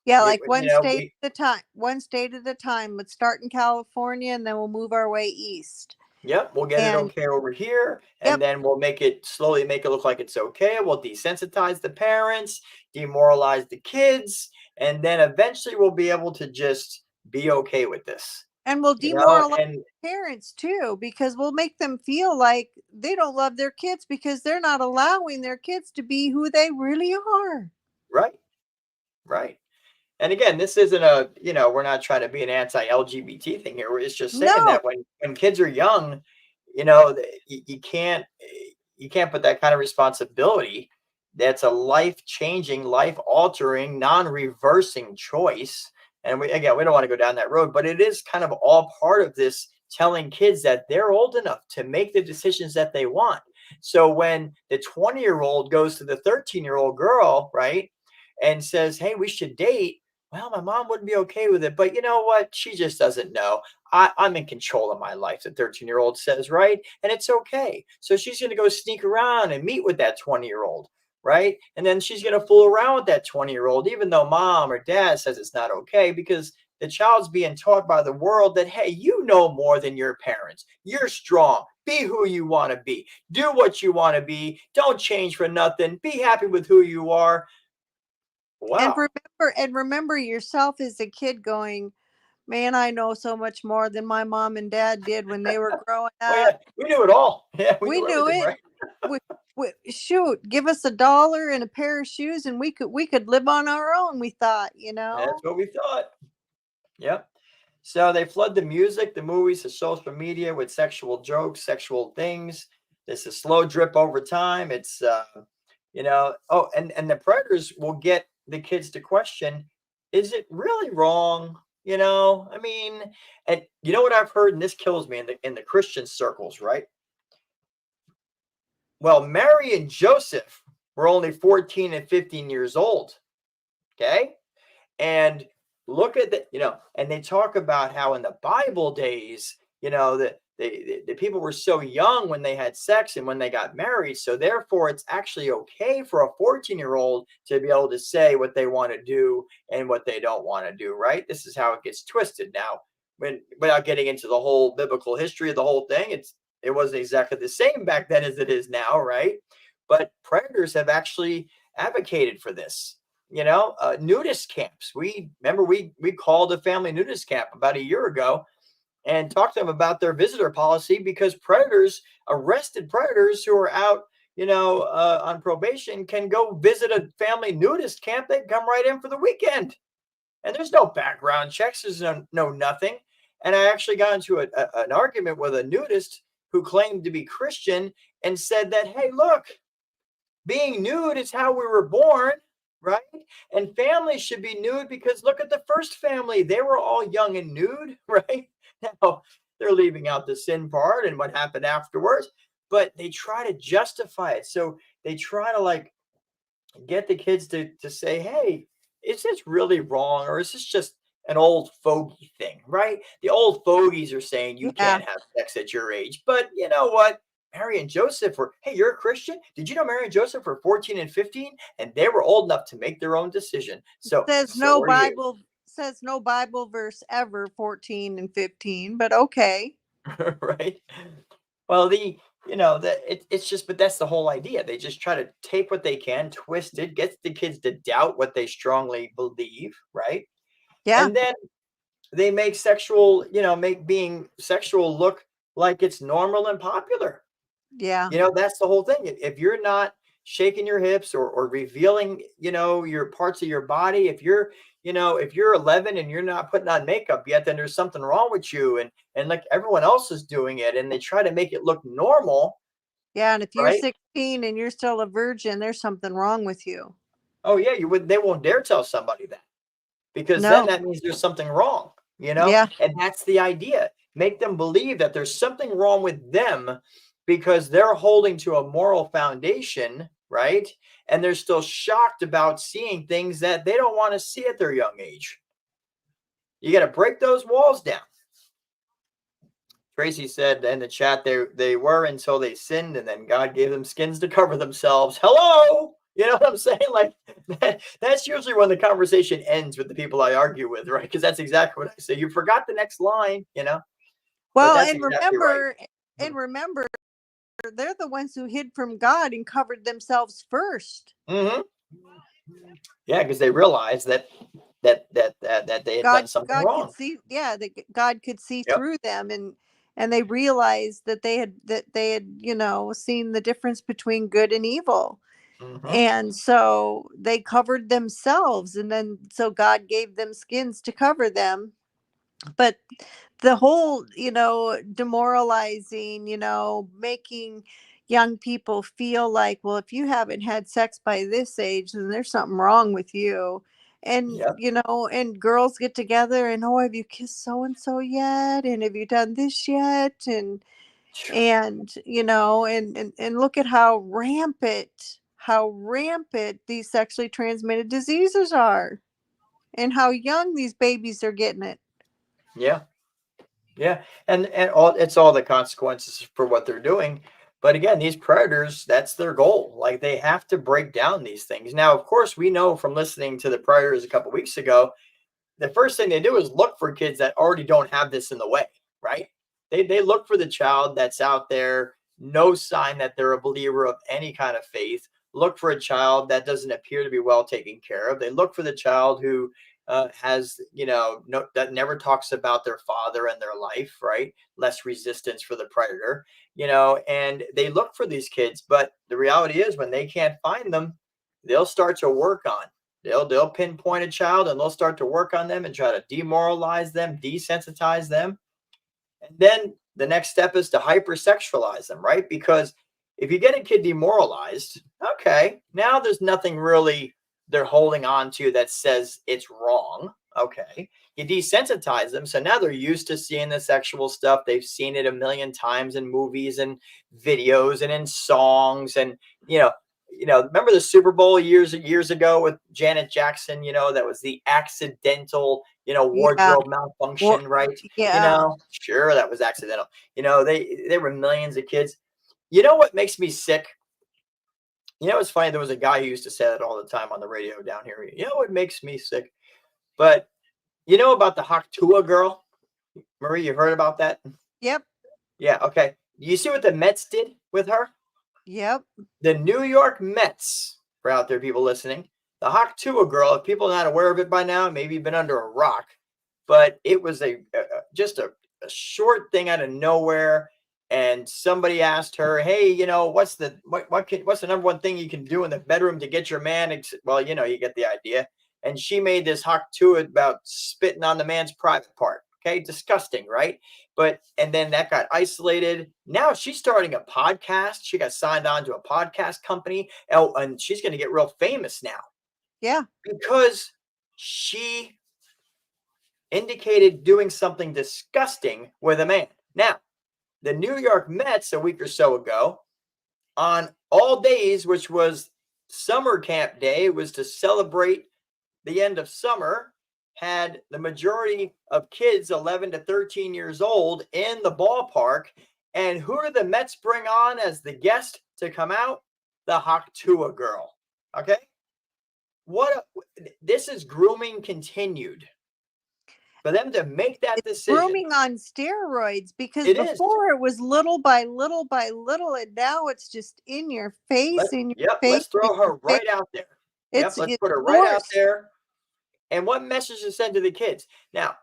Speaker 2: Yeah,
Speaker 1: It,
Speaker 2: like one state
Speaker 1: we
Speaker 2: at a time. One state at a time. Let's start in California and then we'll move our way east.
Speaker 1: Yep, we'll get it
Speaker 2: And
Speaker 1: okay over here, and
Speaker 2: yep.
Speaker 1: then we'll slowly make it look like it's okay. We'll desensitize the parents, demoralize the kids, and then eventually we'll be able to just be okay with this.
Speaker 2: And we'll demoralize
Speaker 1: And
Speaker 2: parents too, because we'll make them feel like they don't love their kids because they're not allowing their kids to be who they really are.
Speaker 1: right, right. And again, this isn't we're not trying to be an anti-LGBT thing here. It's just saying
Speaker 2: No.
Speaker 1: that when kids are young, you can't put that kind of responsibility. That's a life-changing, life-altering, non-reversing choice. And we don't want to go down that road, but it is kind of all part of this telling kids that they're old enough to make the decisions that they want. So when the 20-year-old goes to the 13-year-old girl, right, and says, "Hey, we should date," well, my mom wouldn't be okay with it, but you know what? She just doesn't know. I'm in control of my life, the 13-year-old says, right? And it's okay. So she's going to go sneak around and meet with that 20-year-old, right? And then she's going to fool around with that 20-year-old, even though mom or dad says it's not okay, because the child's being taught by the world that, hey, you know more than your parents. You're strong. Be who you want to be. Do what you want to be. Don't change for nothing. Be happy with who you are.
Speaker 2: And
Speaker 1: Wow.
Speaker 2: remember yourself as a kid going, man, I know so much more than my mom and dad did when they were growing
Speaker 1: Oh
Speaker 2: up.
Speaker 1: yeah, we knew it all. Yeah, we
Speaker 2: We
Speaker 1: knew
Speaker 2: knew
Speaker 1: everything,
Speaker 2: it.
Speaker 1: right?
Speaker 2: Shoot, give us $1 and a pair of shoes and we could live on our own, we thought.
Speaker 1: That's what we thought. Yep. So they flood the music, the movies, the social media with sexual jokes, sexual things. This is slow drip over time. It's Oh, and the predators will get the kids to question, is it really wrong? I mean, and you know what I've heard, and this kills me in the Christian circles, right? Well, Mary and Joseph were only 14 and 15 years old. Okay. And look at and they talk about how in the Bible days, that the people were so young when they had sex and when they got married. So therefore, it's actually okay for a 14-year-old to be able to say what they want to do and what they don't want to do, right? This is how it gets twisted now. Without getting into the whole biblical history of the whole thing, it wasn't exactly the same back then as it is now, right? But predators have actually advocated for this. Nudist camps. We called a family nudist camp about a year ago and talked to them about their visitor policy, because arrested predators who are out, on probation, can go visit a family nudist camp. They come right in for the weekend, and there's no background checks. There's no nothing. And I actually got into an argument with a nudist who claimed to be Christian and said that, hey, look, being nude is how we were born, right? And families should be nude because look at the first family. They were all young and nude, right? Now they're leaving out the sin part and what happened afterwards, but they try to justify it. So they try to like get the kids to say, hey, is this really wrong? Or is this just an old fogey thing, right? The old fogies are saying you
Speaker 2: Yeah.
Speaker 1: can't have sex at your age. But you know what? Mary and Joseph were, hey, you're a Christian? Did you know Mary and Joseph were 14 and 15? And they were old enough to make their own decision. So are you.
Speaker 2: Says no Bible verse ever 14 and 15, but okay.
Speaker 1: Right? Well, it's just, but that's the whole idea. They just try to take what they can, twist it, get the kids to doubt what they strongly believe, right?
Speaker 2: Yeah.
Speaker 1: And then they make make being sexual look like it's normal and popular.
Speaker 2: Yeah.
Speaker 1: That's the whole thing. If you're not shaking your hips or revealing, your parts of your body, if you're 11 and you're not putting on makeup yet, then there's something wrong with you. And like everyone else is doing it, and they try to make it look normal.
Speaker 2: Yeah. And if you're
Speaker 1: Right?
Speaker 2: 16 and you're still a virgin, there's something wrong with you.
Speaker 1: Oh yeah, they won't dare tell somebody that, because then
Speaker 2: No.
Speaker 1: that means there's something wrong,
Speaker 2: Yeah.
Speaker 1: and that's the idea. Make them believe that there's something wrong with them because they're holding to a moral foundation, right? And they're still shocked about seeing things that they don't want to see at their young age. You got to break those walls down. Tracy said in the chat they were until they sinned, and then God gave them skins to cover themselves. Hello? You know what I'm saying? Like that's usually when the conversation ends with the people I argue with, right? Because that's exactly what I say. You forgot the next line,
Speaker 2: Well,
Speaker 1: but that's exactly right.
Speaker 2: remember, they're the ones who hid from God and covered themselves first.
Speaker 1: Mm-hmm. Yeah, because they realized that they had done something
Speaker 2: God
Speaker 1: wrong.
Speaker 2: could see, that God could see
Speaker 1: Yep.
Speaker 2: through them, and they realized that they had seen the difference between good and evil.
Speaker 1: Mm-hmm.
Speaker 2: And so they covered themselves, and then so God gave them skins to cover them. But the whole, demoralizing, making young people feel like, well, if you haven't had sex by this age, then there's something wrong with you. And,
Speaker 1: Yep.
Speaker 2: And girls get together and, oh, have you kissed so and so yet? And have you done this yet? And and look at how rampant these sexually transmitted diseases are, and how young these babies are getting it.
Speaker 1: Yeah. Yeah, and it's all the consequences for what they're doing. But again, these predators, that's their goal. Like they have to break down these things. Now, of course, we know from listening to the predators a couple weeks ago, the first thing they do is look for kids that already don't have this in the way, right? They look for the child that's out there, no sign that they're a believer of any kind of faith. Look for a child that doesn't appear to be well taken care of. They look for the child who has, that never talks about their father and their life, right? Less resistance for the predator, and they look for these kids. But the reality is, when they can't find them, they'll start to work on. They'll pinpoint a child and they'll start to work on them and try to demoralize them, desensitize them. And then the next step is to hyper-sexualize them, right? Because if you get a kid demoralized, okay, now there's nothing really they're holding on to that says it's wrong. Okay. You desensitize them. So now they're used to seeing the sexual stuff. They've seen it a million times in movies and videos and in songs. And, remember the Super Bowl years ago with Janet Jackson, that was the accidental,
Speaker 2: Yeah.
Speaker 1: wardrobe malfunction, right?
Speaker 2: Yeah.
Speaker 1: Sure, that was accidental. There were millions of kids. You know what makes me sick? It's funny. There was a guy who used to say that all the time on the radio down here. What makes me sick? But you know about the Haktua girl? Marie, you heard about that?
Speaker 2: Yep.
Speaker 1: Yeah, okay. You see what the Mets did with her?
Speaker 2: Yep.
Speaker 1: The New York Mets, for out there people listening, the Haktua girl, if people are not aware of it by now, maybe you've been under a rock, but it was just a short thing out of nowhere. And somebody asked her, "Hey, what's the number one thing you can do in the bedroom to get your man?" Well, you get the idea. And she made this hawk to it about spitting on the man's private part. Okay, disgusting, right? And then that got isolated. Now she's starting a podcast. She got signed on to a podcast company. Oh, and she's going to get real famous now.
Speaker 2: Yeah.
Speaker 1: Because she indicated doing something disgusting with a man. Now, the New York Mets a week or so ago, on all days, which was summer camp day, was to celebrate the end of summer, had the majority of kids 11 to 13 years old in the ballpark. And who do the Mets bring on as the guest to come out? The Haktua girl. Okay. This is grooming continued. For them to make that decision.
Speaker 2: Grooming on steroids, because before it was little by little by little, and now it's just in your face.
Speaker 1: Let's throw her right out there. Let's put her right out there. And what message to send to the kids? Now,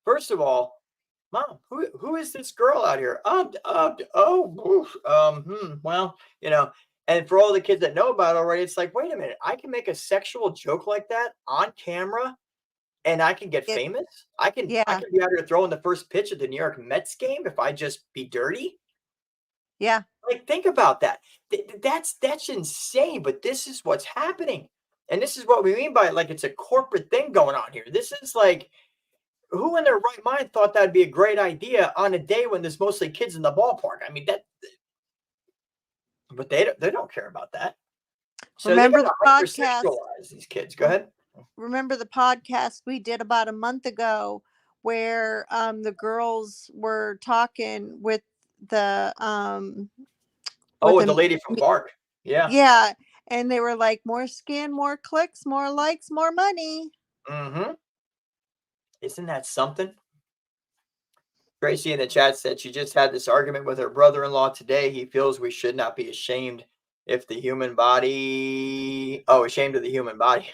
Speaker 1: first of all, Mom, who is this girl out here? Well, and for all the kids that know about it already, it's like, wait a minute, I can make a sexual joke like that on camera. And I can get famous. I can be out here throwing the first pitch at the New York Mets game if I just be dirty.
Speaker 2: Yeah.
Speaker 1: Like, think about that. That's insane. But this is what's happening. And this is what we mean by it. Like, it's a corporate thing going on here. This is like, who in their right mind thought that'd be a great idea on a day when there's mostly kids in the ballpark? I mean, but they don't care about that. So
Speaker 2: remember the podcast?
Speaker 1: These kids. Go ahead.
Speaker 2: Remember the podcast we did about a month ago where the girls were talking with the
Speaker 1: the lady from Bark.
Speaker 2: Yeah, and they were like, more skin, more clicks, more likes, more money.
Speaker 1: Mm-hmm. Isn't that something? Tracy in the chat said she just had this argument with her brother-in-law today. He feels we should not be ashamed if the human body ashamed of the human body.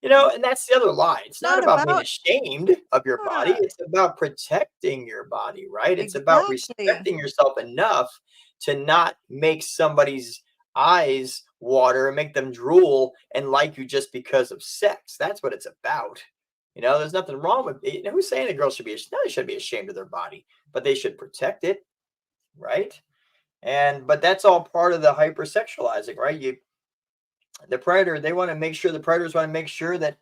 Speaker 1: And that's the other lie. It's not about being ashamed of your body. It's about protecting your body, right? It's about respecting yourself enough to not make somebody's eyes water and make them drool and like you just because of sex. That's what it's about. There's nothing wrong with it. Who's saying a girl should be? No, they shouldn't be ashamed of their body, but they should protect it, right? But that's all part of the hyper-sexualizing, right? The predator, the predators want to make sure that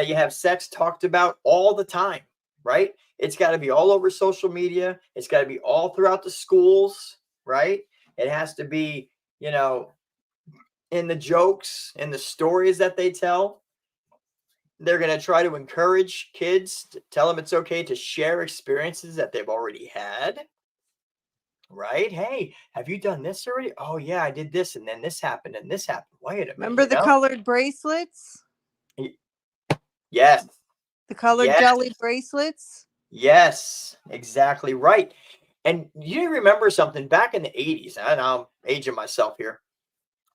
Speaker 1: you have sex talked about all the time, right? It's got to be all over social media. It's got to be all throughout the schools, right? It has to be, in the jokes, in the stories that they tell. They're going to try to encourage kids, to tell them it's okay to share experiences that they've already had. Right? Hey, have you done this already? Oh, yeah, I did this, and then this happened, and this happened. Wait a minute.
Speaker 2: Remember the colored bracelets?
Speaker 1: Yes.
Speaker 2: The colored jelly bracelets?
Speaker 1: Yes, exactly right. And you remember something back in the 80s, and I'm aging myself here.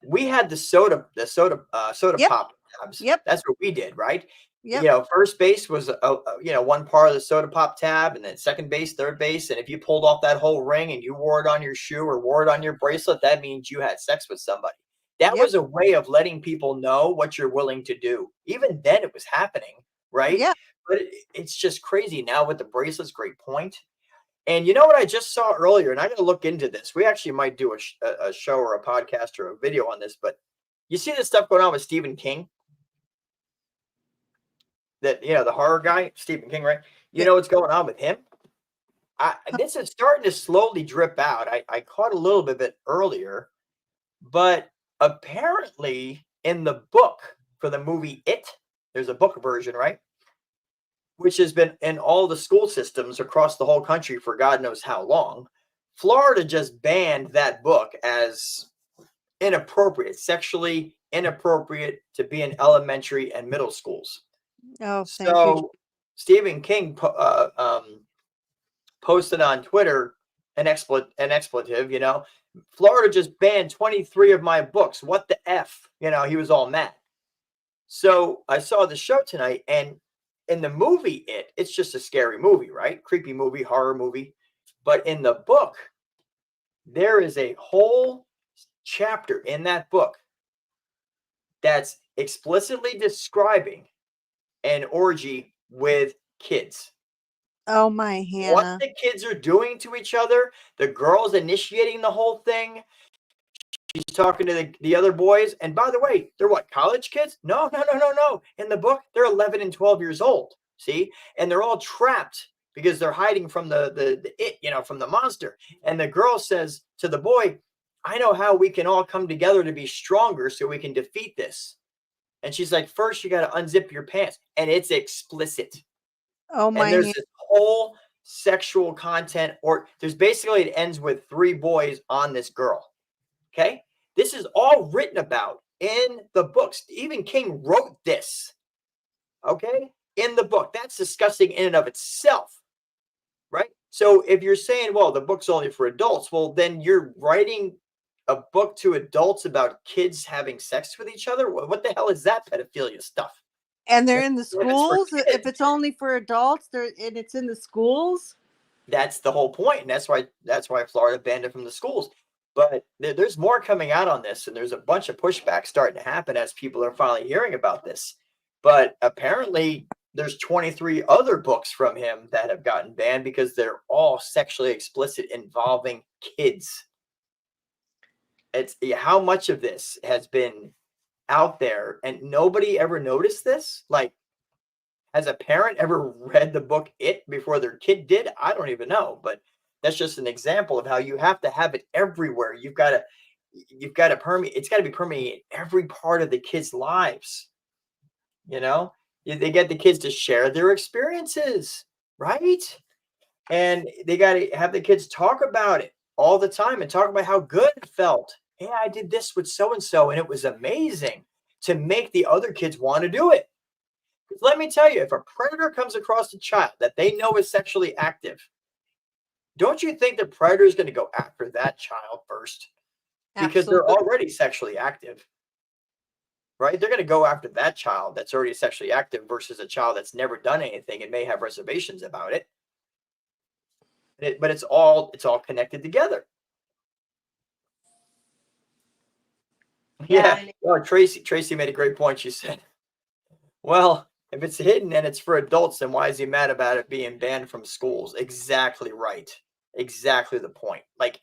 Speaker 1: We had the soda pop tabs.
Speaker 2: Yep.
Speaker 1: That's what we did, right?
Speaker 2: Yep.
Speaker 1: First base was one part of the soda pop tab, and then second base, third base. And if you pulled off that whole ring and you wore it on your shoe or wore it on your bracelet, that means you had sex with somebody. That was a way of letting people know what you're willing to do. Even then it was happening, right?
Speaker 2: Yeah.
Speaker 1: But it's just crazy now with the bracelets. Great point. And you know what I just saw earlier, and I got to look into this. We actually might do a show or a podcast or a video on this, but you see this stuff going on with Stephen King, that, the horror guy, Stephen King, right? You
Speaker 2: Yeah.
Speaker 1: know what's going on with him? This is starting to slowly drip out. I caught a little bit of it earlier, but apparently in the book for the movie It, there's a book version, right? Which has been in all the school systems across the whole country for God knows how long. Florida just banned that book as inappropriate, sexually inappropriate to be in elementary and middle schools.
Speaker 2: Oh, thank you.
Speaker 1: So Stephen King posted on Twitter an expletive, Florida just banned 23 of my books. What the F? He was all mad. So I saw the show tonight, and in the movie, it's just a scary movie, right? Creepy movie, horror movie. But in the book, there is a whole chapter in that book that's explicitly describing an orgy with kids.
Speaker 2: Oh, my
Speaker 1: What
Speaker 2: Hannah.
Speaker 1: the kids are doing to each other, the girls initiating the whole thing. She's talking to the other boys. And by the way, they're what, college kids? No. In the book, they're 11 and 12 years old. See? And they're all trapped because they're hiding from from the monster. And the girl says to the boy, I know how we can all come together to be stronger so we can defeat this. And she's like, first, you got to unzip your pants. And it's explicit.
Speaker 2: Oh, my
Speaker 1: And there's
Speaker 2: Hannah.
Speaker 1: this whole sexual content, or there's basically, it ends with 3 boys on this girl. Okay. This is all written about in the books. Even King wrote this. Okay. In the book. That's disgusting in and of itself. Right. So if you're saying, well, the book's only for adults, well, then you're writing a book to adults about kids having sex with each other. What the hell is that pedophilia stuff?
Speaker 2: And they're in the
Speaker 1: It's for
Speaker 2: schools.
Speaker 1: kids.
Speaker 2: If it's only for adults, and it's in the schools.
Speaker 1: That's the whole point, and that's why Florida banned it from the schools. But there's more coming out on this, and there's a bunch of pushback starting to happen as people are finally hearing about this. But apparently, there's 23 other books from him that have gotten banned because they're all sexually explicit, involving kids. It's how much of this has been out there, and nobody ever noticed this. Like, has a parent ever read the book It before their kid did? I don't even know, but that's just an example of how you have to have it everywhere. You've got to permeate. It's got to be permeating every part of the kids' lives. They get the kids to share their experiences, right? And they got to have the kids talk about it all the time and talk about how good it felt. Hey, I did this with so and so, and it was amazing, to make the other kids want to do it. Let me tell you, if a predator comes across a child that they know is sexually active, don't you think the predator is going to go after that child first? Because they're already sexually active, right? They're going to go after that child that's already sexually active versus a child that's never done anything and may have reservations about it. But it's all connected together. Yeah. Well, Tracy made a great point. She said, well, if it's hidden and it's for adults, then why is he mad about it being banned from schools? Exactly right. Exactly the point. Like,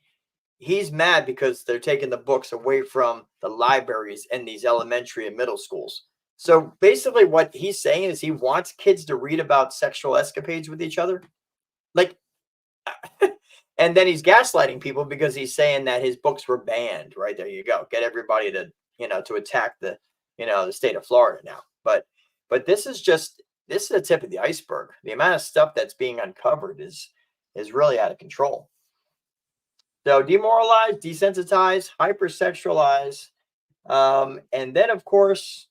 Speaker 1: he's mad because they're taking the books away from the libraries in these elementary and middle schools. So basically what he's saying is he wants kids to read about sexual escapades with each other. Like, and then he's gaslighting people because he's saying that his books were banned. Right, there you go. Get everybody to, to attack the state of Florida now. But this is the tip of the iceberg. The amount of stuff that's being uncovered is really out of control. So demoralize, desensitize, hyper-sexualize, and then of course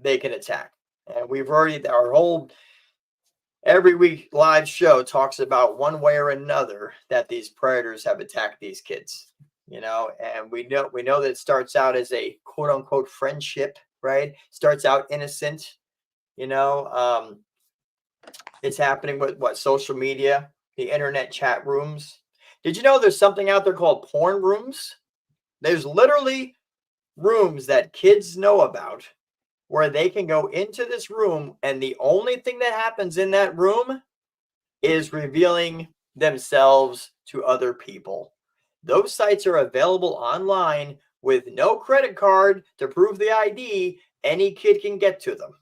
Speaker 1: they can attack. And we've already, our whole every week live show talks about one way or another that these predators have attacked these kids. And we know that it starts out as a quote unquote friendship, right? Starts out innocent. It's happening with what, social media, the internet chat rooms. Did you know there's something out there called porn rooms? There's literally rooms that kids know about where they can go into this room, and the only thing that happens in that room is revealing themselves to other people. Those sites are available online with no credit card to prove the ID. Any kid can get to them.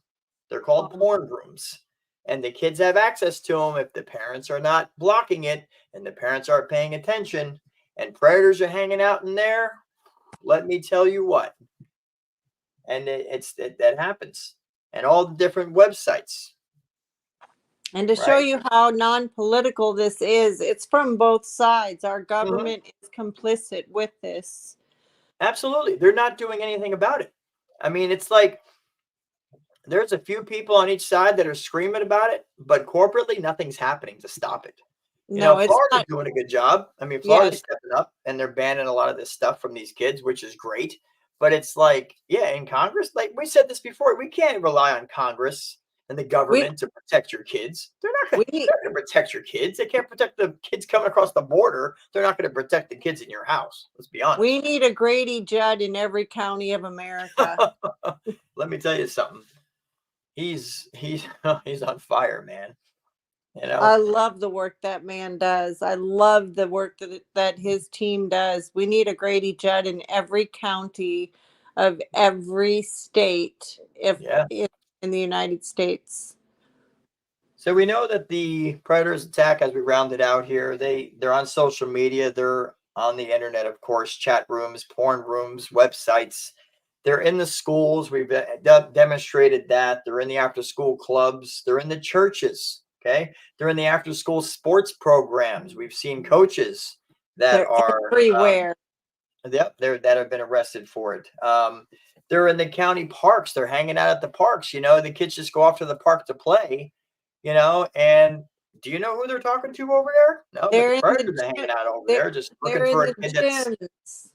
Speaker 1: They're called porn rooms. And the kids have access to them if the parents are not blocking it and the parents aren't paying attention and predators are hanging out in there. Let me tell you what. And that happens. And all the different websites.
Speaker 2: And to show you how non-political this is, it's from both sides. Our government is complicit with this.
Speaker 1: Absolutely. They're not doing anything about it. I mean, it's like there's a few people on each side that are screaming about it, but corporately, nothing's happening to stop it.
Speaker 2: No, it's
Speaker 1: Florida's
Speaker 2: not
Speaker 1: doing a good job. I mean, Florida's stepping up and they're banning a lot of this stuff from these kids, which is great. But it's like, yeah, in Congress, like we said this before, we can't rely on Congress and the government to protect your kids. They're not going to protect your kids. They can't protect the kids coming across the border. They're not going to protect the kids in your house. Let's be honest.
Speaker 2: We need a Grady Judd in every county of America.
Speaker 1: Let me tell you something. He's on fire, man.
Speaker 2: I love the work that man does. I love the work that his team does. We need a Grady Judd in every county of every state in the United States.
Speaker 1: So we know that the predators attack, as we round it out here, they're on social media, they're on the internet, of course, chat rooms, porn rooms, websites. They're in the schools. We've demonstrated that. They're in the after-school clubs. They're in the churches. Okay, they're in the after-school sports programs. We've seen coaches that are
Speaker 2: everywhere.
Speaker 1: That have been arrested for it. They're in the county parks. They're hanging out at the parks. The kids just go off to the park to play. And do you know who they're talking to over there? No, the predators are hanging out over there, just looking for a kid that's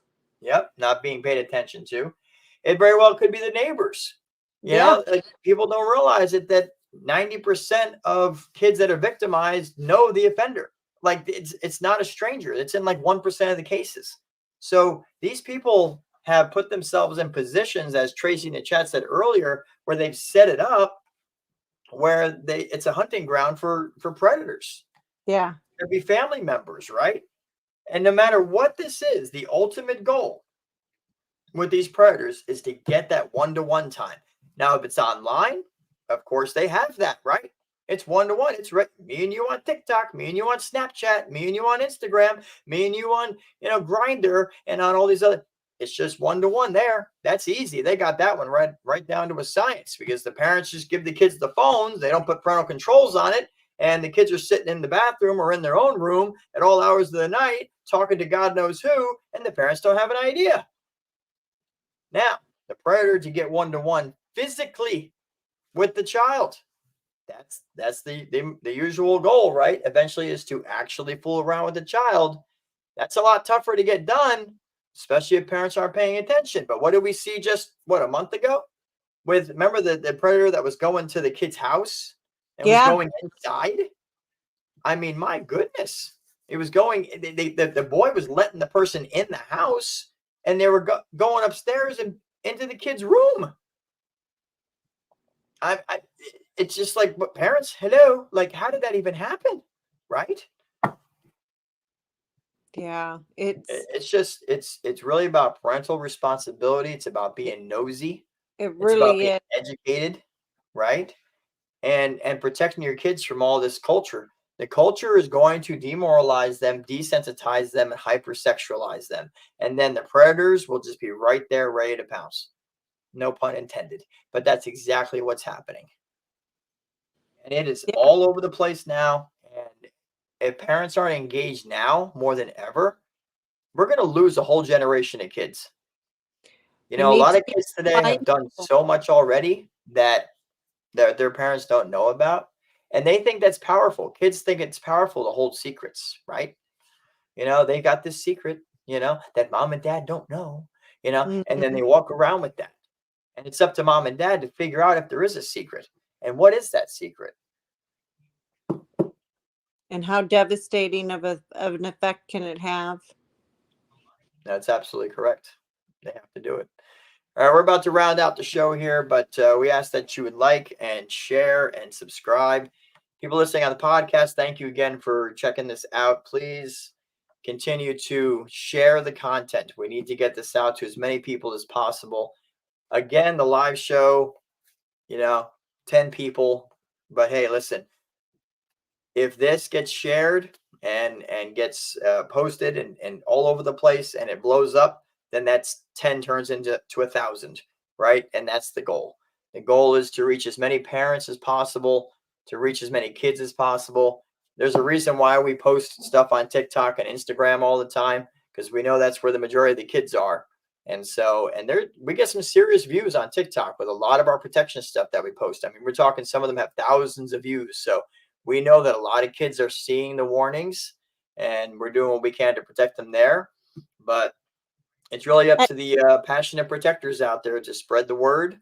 Speaker 1: not being paid attention to. It very well could be the neighbors. Like people don't realize it that 90% of kids that are victimized know the offender. Like it's not a stranger. It's in like 1% of the cases. So these people have put themselves in positions, as Tracy in the chat said earlier, where they've set it up where it's a hunting ground for predators.
Speaker 2: Yeah.
Speaker 1: There'd be family members, right? And no matter what this is, the ultimate goal with these predators is to get that one-to-one time. Now, if it's online, of course they have that, right? It's one-to-one. It's right. Me and you on TikTok, me and you on Snapchat, me and you on Instagram, me and you on, Grindr, and on all these other. It's just one-to-one there. That's easy. They got that one right down to a science, because the parents just give the kids the phones. They don't put parental controls on it. And the kids are sitting in the bathroom or in their own room at all hours of the night, talking to God knows who, and the parents don't have an idea. Now, the predator to get one-to-one physically with the child. That's the usual goal, right? Eventually is to actually fool around with the child. That's a lot tougher to get done, especially if parents aren't paying attention. But what did we see just, a month ago? Remember the predator that was going to the kid's house and was going inside? I mean, my goodness. It was going, the boy was letting the person in the house, and they were going upstairs and into the kid's room. It's just like, but parents, hello, like, how did that even happen? Right?
Speaker 2: Yeah,
Speaker 1: it's really about parental responsibility. It's about being nosy.
Speaker 2: It really is.
Speaker 1: Educated, right? And protecting your kids from all this culture. The culture is going to demoralize them, desensitize them, and hyper-sexualize them. And then the predators will just be right there ready to pounce. No pun intended. But that's exactly what's happening. And it is all over the place now. And if parents aren't engaged now more than ever, we're going to lose a whole generation of kids. A lot of kids today have done so much already that their parents don't know about. And they think that's powerful. Kids think it's powerful to hold secrets, right? They got this secret, that mom and dad don't know, and then they walk around with that. And it's up to mom and dad to figure out if there is a secret. And what is that secret?
Speaker 2: And how devastating of an effect can it have?
Speaker 1: That's absolutely correct. They have to do it. All right, we're about to round out the show here, but we ask that you would like and share and subscribe. people listening on the podcast, thank you again for checking this out. Please continue to share the content. We need to get this out to as many people as possible. Again, the live show, 10 people. But hey, listen, if this gets shared and gets posted and all over the place and it blows up, then that's 10 turns into 1,000, right? And that's the goal. The goal is to reach as many parents as possible, to reach as many kids as possible. There's a reason why we post stuff on TikTok and Instagram all the time, because we know that's where the majority of the kids are. And so, we get some serious views on TikTok with a lot of our protection stuff that we post. I mean, we're talking, some of them have thousands of views. So we know that a lot of kids are seeing the warnings, and we're doing what we can to protect them there. But it's really up to the passionate protectors out there to spread the word.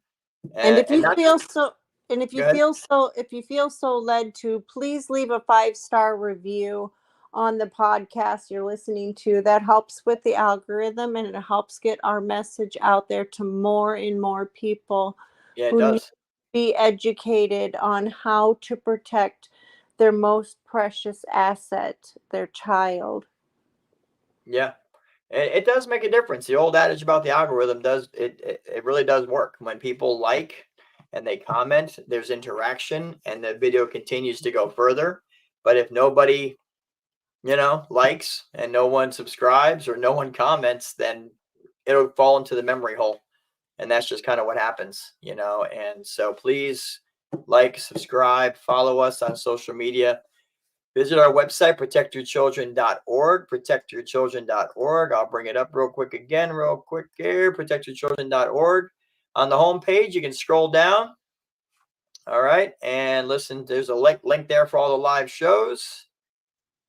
Speaker 2: And if you
Speaker 1: not
Speaker 2: feel
Speaker 1: just,
Speaker 2: so, and if
Speaker 1: go
Speaker 2: you
Speaker 1: ahead.
Speaker 2: feel so led to, please leave a 5-star review on the podcast you're listening to. That helps with the algorithm, and it helps get our message out there to more and more people
Speaker 1: Yeah, it
Speaker 2: who need
Speaker 1: does.
Speaker 2: to be educated on how to protect their most precious asset, their child.
Speaker 1: Yeah, it does make a difference. The old adage about the algorithm does it really does work. When people like and they comment, there's interaction, and the video continues to go further. But if nobody likes and no one subscribes or no one comments, then it'll fall into the memory hole. And that's just kind of what happens. And so please like, subscribe, follow us on social media. Visit our website, protectyourchildren.org, protectyourchildren.org. I'll bring it up real quick here, protectyourchildren.org. On the home page, you can scroll down. All right. And listen, there's a link there for all the live shows.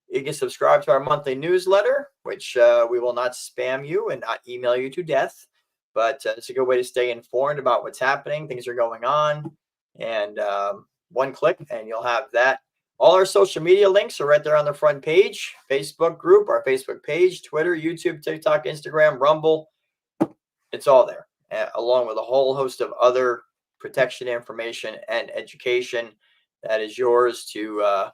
Speaker 1: You can subscribe to our monthly newsletter, which we will not spam you and not email you to death. But it's a good way to stay informed about what's happening. Things are going on. And one click, and you'll have that. All our social media links are right there on the front page. Facebook group, our Facebook page, Twitter, YouTube, TikTok, Instagram, Rumble. It's all there, along with a whole host of other protection information and education that is yours to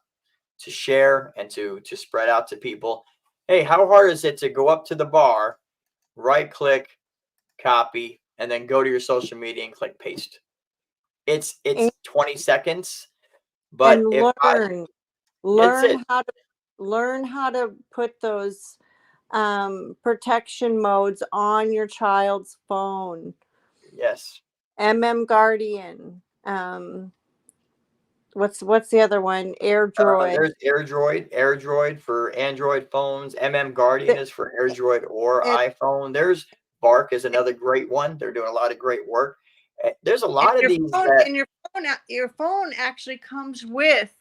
Speaker 1: share and to spread out to people. Hey, how hard is it to go up to the bar, right click, copy, and then go to your social media and click paste? It's 20 seconds, but
Speaker 2: And
Speaker 1: if it's it.
Speaker 2: learn how to put those protection modes on your child's phone.
Speaker 1: Yes.
Speaker 2: Guardian. What's the other one? AirDroid.
Speaker 1: There's AirDroid for Android phones. Guardian is for AirDroid or
Speaker 2: And,
Speaker 1: iPhone. There's Bark is another great one. They're doing a lot of great work. There's a
Speaker 2: and
Speaker 1: lot of these that
Speaker 2: your phone actually comes with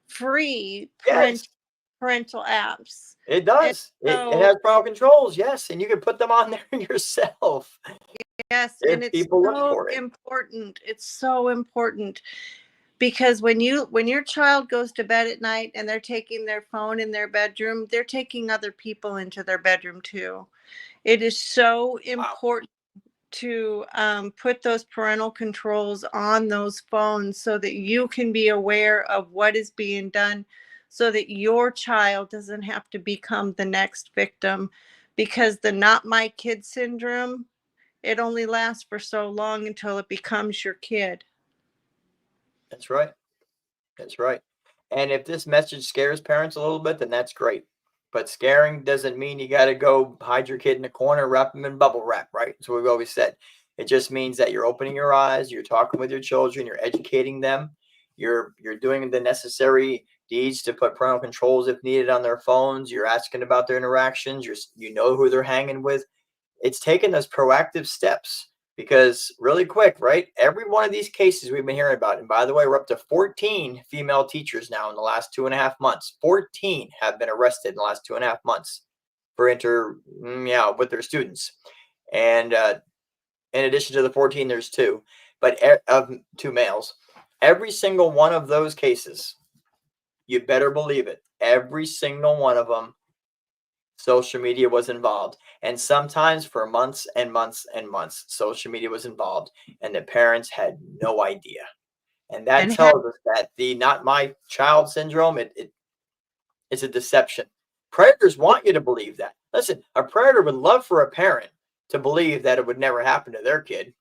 Speaker 2: free
Speaker 1: yes,
Speaker 2: parental apps.
Speaker 1: it
Speaker 2: And
Speaker 1: does. It
Speaker 2: so,
Speaker 1: has parental controls, yes, and you can put them on there yourself
Speaker 2: yes, and
Speaker 1: if
Speaker 2: it's
Speaker 1: people look
Speaker 2: so
Speaker 1: for it.
Speaker 2: important. It's so important, because when your child goes to bed at night and they're taking their phone in their bedroom, they're taking other people into their bedroom too. It is so
Speaker 1: Wow.
Speaker 2: important to put those parental controls on those phones so that you can be aware of what is being done, so that your child doesn't have to become the next victim. Because the not my kid syndrome, it only lasts for so long until it becomes your kid.
Speaker 1: That's right. That's right. And if this message scares parents a little bit, then that's great. But scaring doesn't mean you got to go hide your kid in a corner, wrap them in bubble wrap, right? That's what we've always said. It just means that you're opening your eyes, you're talking with your children, you're educating them, you're doing the necessary deeds to put parental controls if needed on their phones. You're asking about their interactions. You know who they're hanging with. It's taking those proactive steps. Because really quick, right? Every one of these cases we've been hearing about, and by the way, we're up to 14 female teachers now in the last 2.5 months. 14 have been arrested in the last 2.5 months for with their students. And in addition to the 14, there's 2, but of 2 males. Every single one of those cases, you better believe it, every single one of them, social media was involved. And sometimes for months and months and months, social media was involved, and the parents had no idea. And that
Speaker 2: And
Speaker 1: tells us that the not my child syndrome, it's a deception. Predators want you to believe that. Listen, a predator would love for a parent to believe that it would never happen to their kid,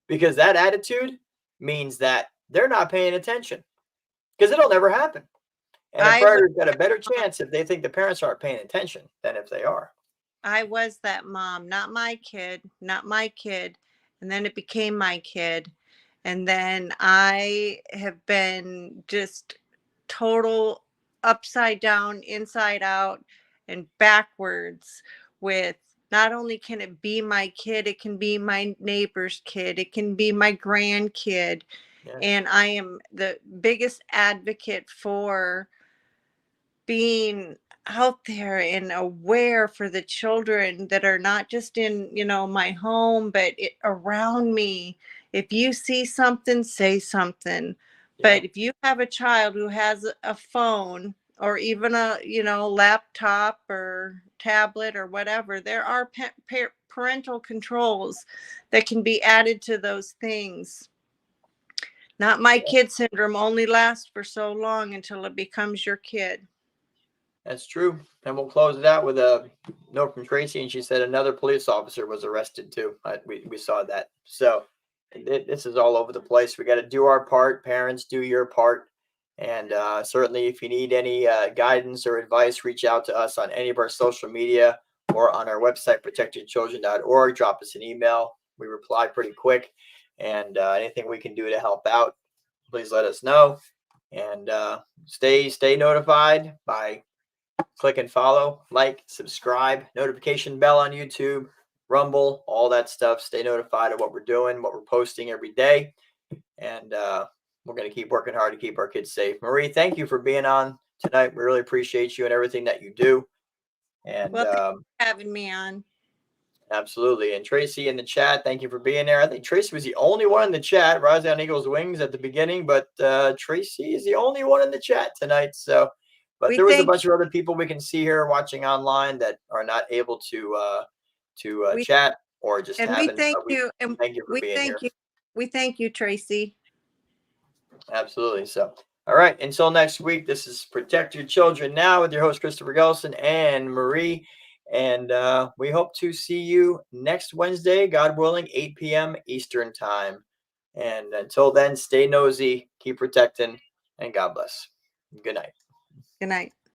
Speaker 1: because that attitude means that they're not paying attention, because it'll never happen. And a
Speaker 2: I was
Speaker 1: predator's got a better chance if they think the parents aren't paying attention than if they are.
Speaker 2: I was that mom, not my kid, not my kid. And then it became my kid. And then I have been just total upside down, inside out, and backwards with not only can it be my kid, it can be my neighbor's kid, it can be my grandkid.
Speaker 1: Yes.
Speaker 2: And I am the biggest advocate for being out there and aware for the children that are not just in my home but around me. If you see something, say something.
Speaker 1: Yeah.
Speaker 2: But if you have a child who has a phone or even a laptop or tablet or whatever, there are parental controls that can be added to those things. Not my kid syndrome only lasts for so long until it becomes your kid.
Speaker 1: That's true. And we'll close it out with a note from Tracy. And she said another police officer was arrested too. We saw that. So this is all over the place. We got to do our part. Parents, do your part. And certainly if you need any guidance or advice, reach out to us on any of our social media or on our website, protectyourchildren.org. Drop us an email. We reply pretty quick. And anything we can do to help out, please let us know. And stay notified by click and follow, like, subscribe, notification bell on YouTube, Rumble, all that stuff. Stay notified of what we're doing, what we're posting every day. And we're going to keep working hard to keep our kids safe. Marie, thank you for being on tonight. We really appreciate you and everything that you do. And
Speaker 2: Well, thanks for having me on.
Speaker 1: Absolutely. And Tracy in the chat, thank you for being there. I think Tracy was the only one in the chat, rising on Eagle's wings at the beginning, but Tracy is the only one in the chat tonight. So, but there was a bunch of other people we can see here watching online that are not able to chat or just haven't.
Speaker 2: We thank you. And
Speaker 1: thank you for being here.
Speaker 2: We thank you, Tracy.
Speaker 1: Absolutely. So, all right. Until next week, this is Protect Your Children Now with your host, Christopher Gelson and Marie. And we hope to see you next Wednesday, God willing, 8 p.m. Eastern time. And until then, stay nosy, keep protecting, and God bless. Good night.
Speaker 2: Good night.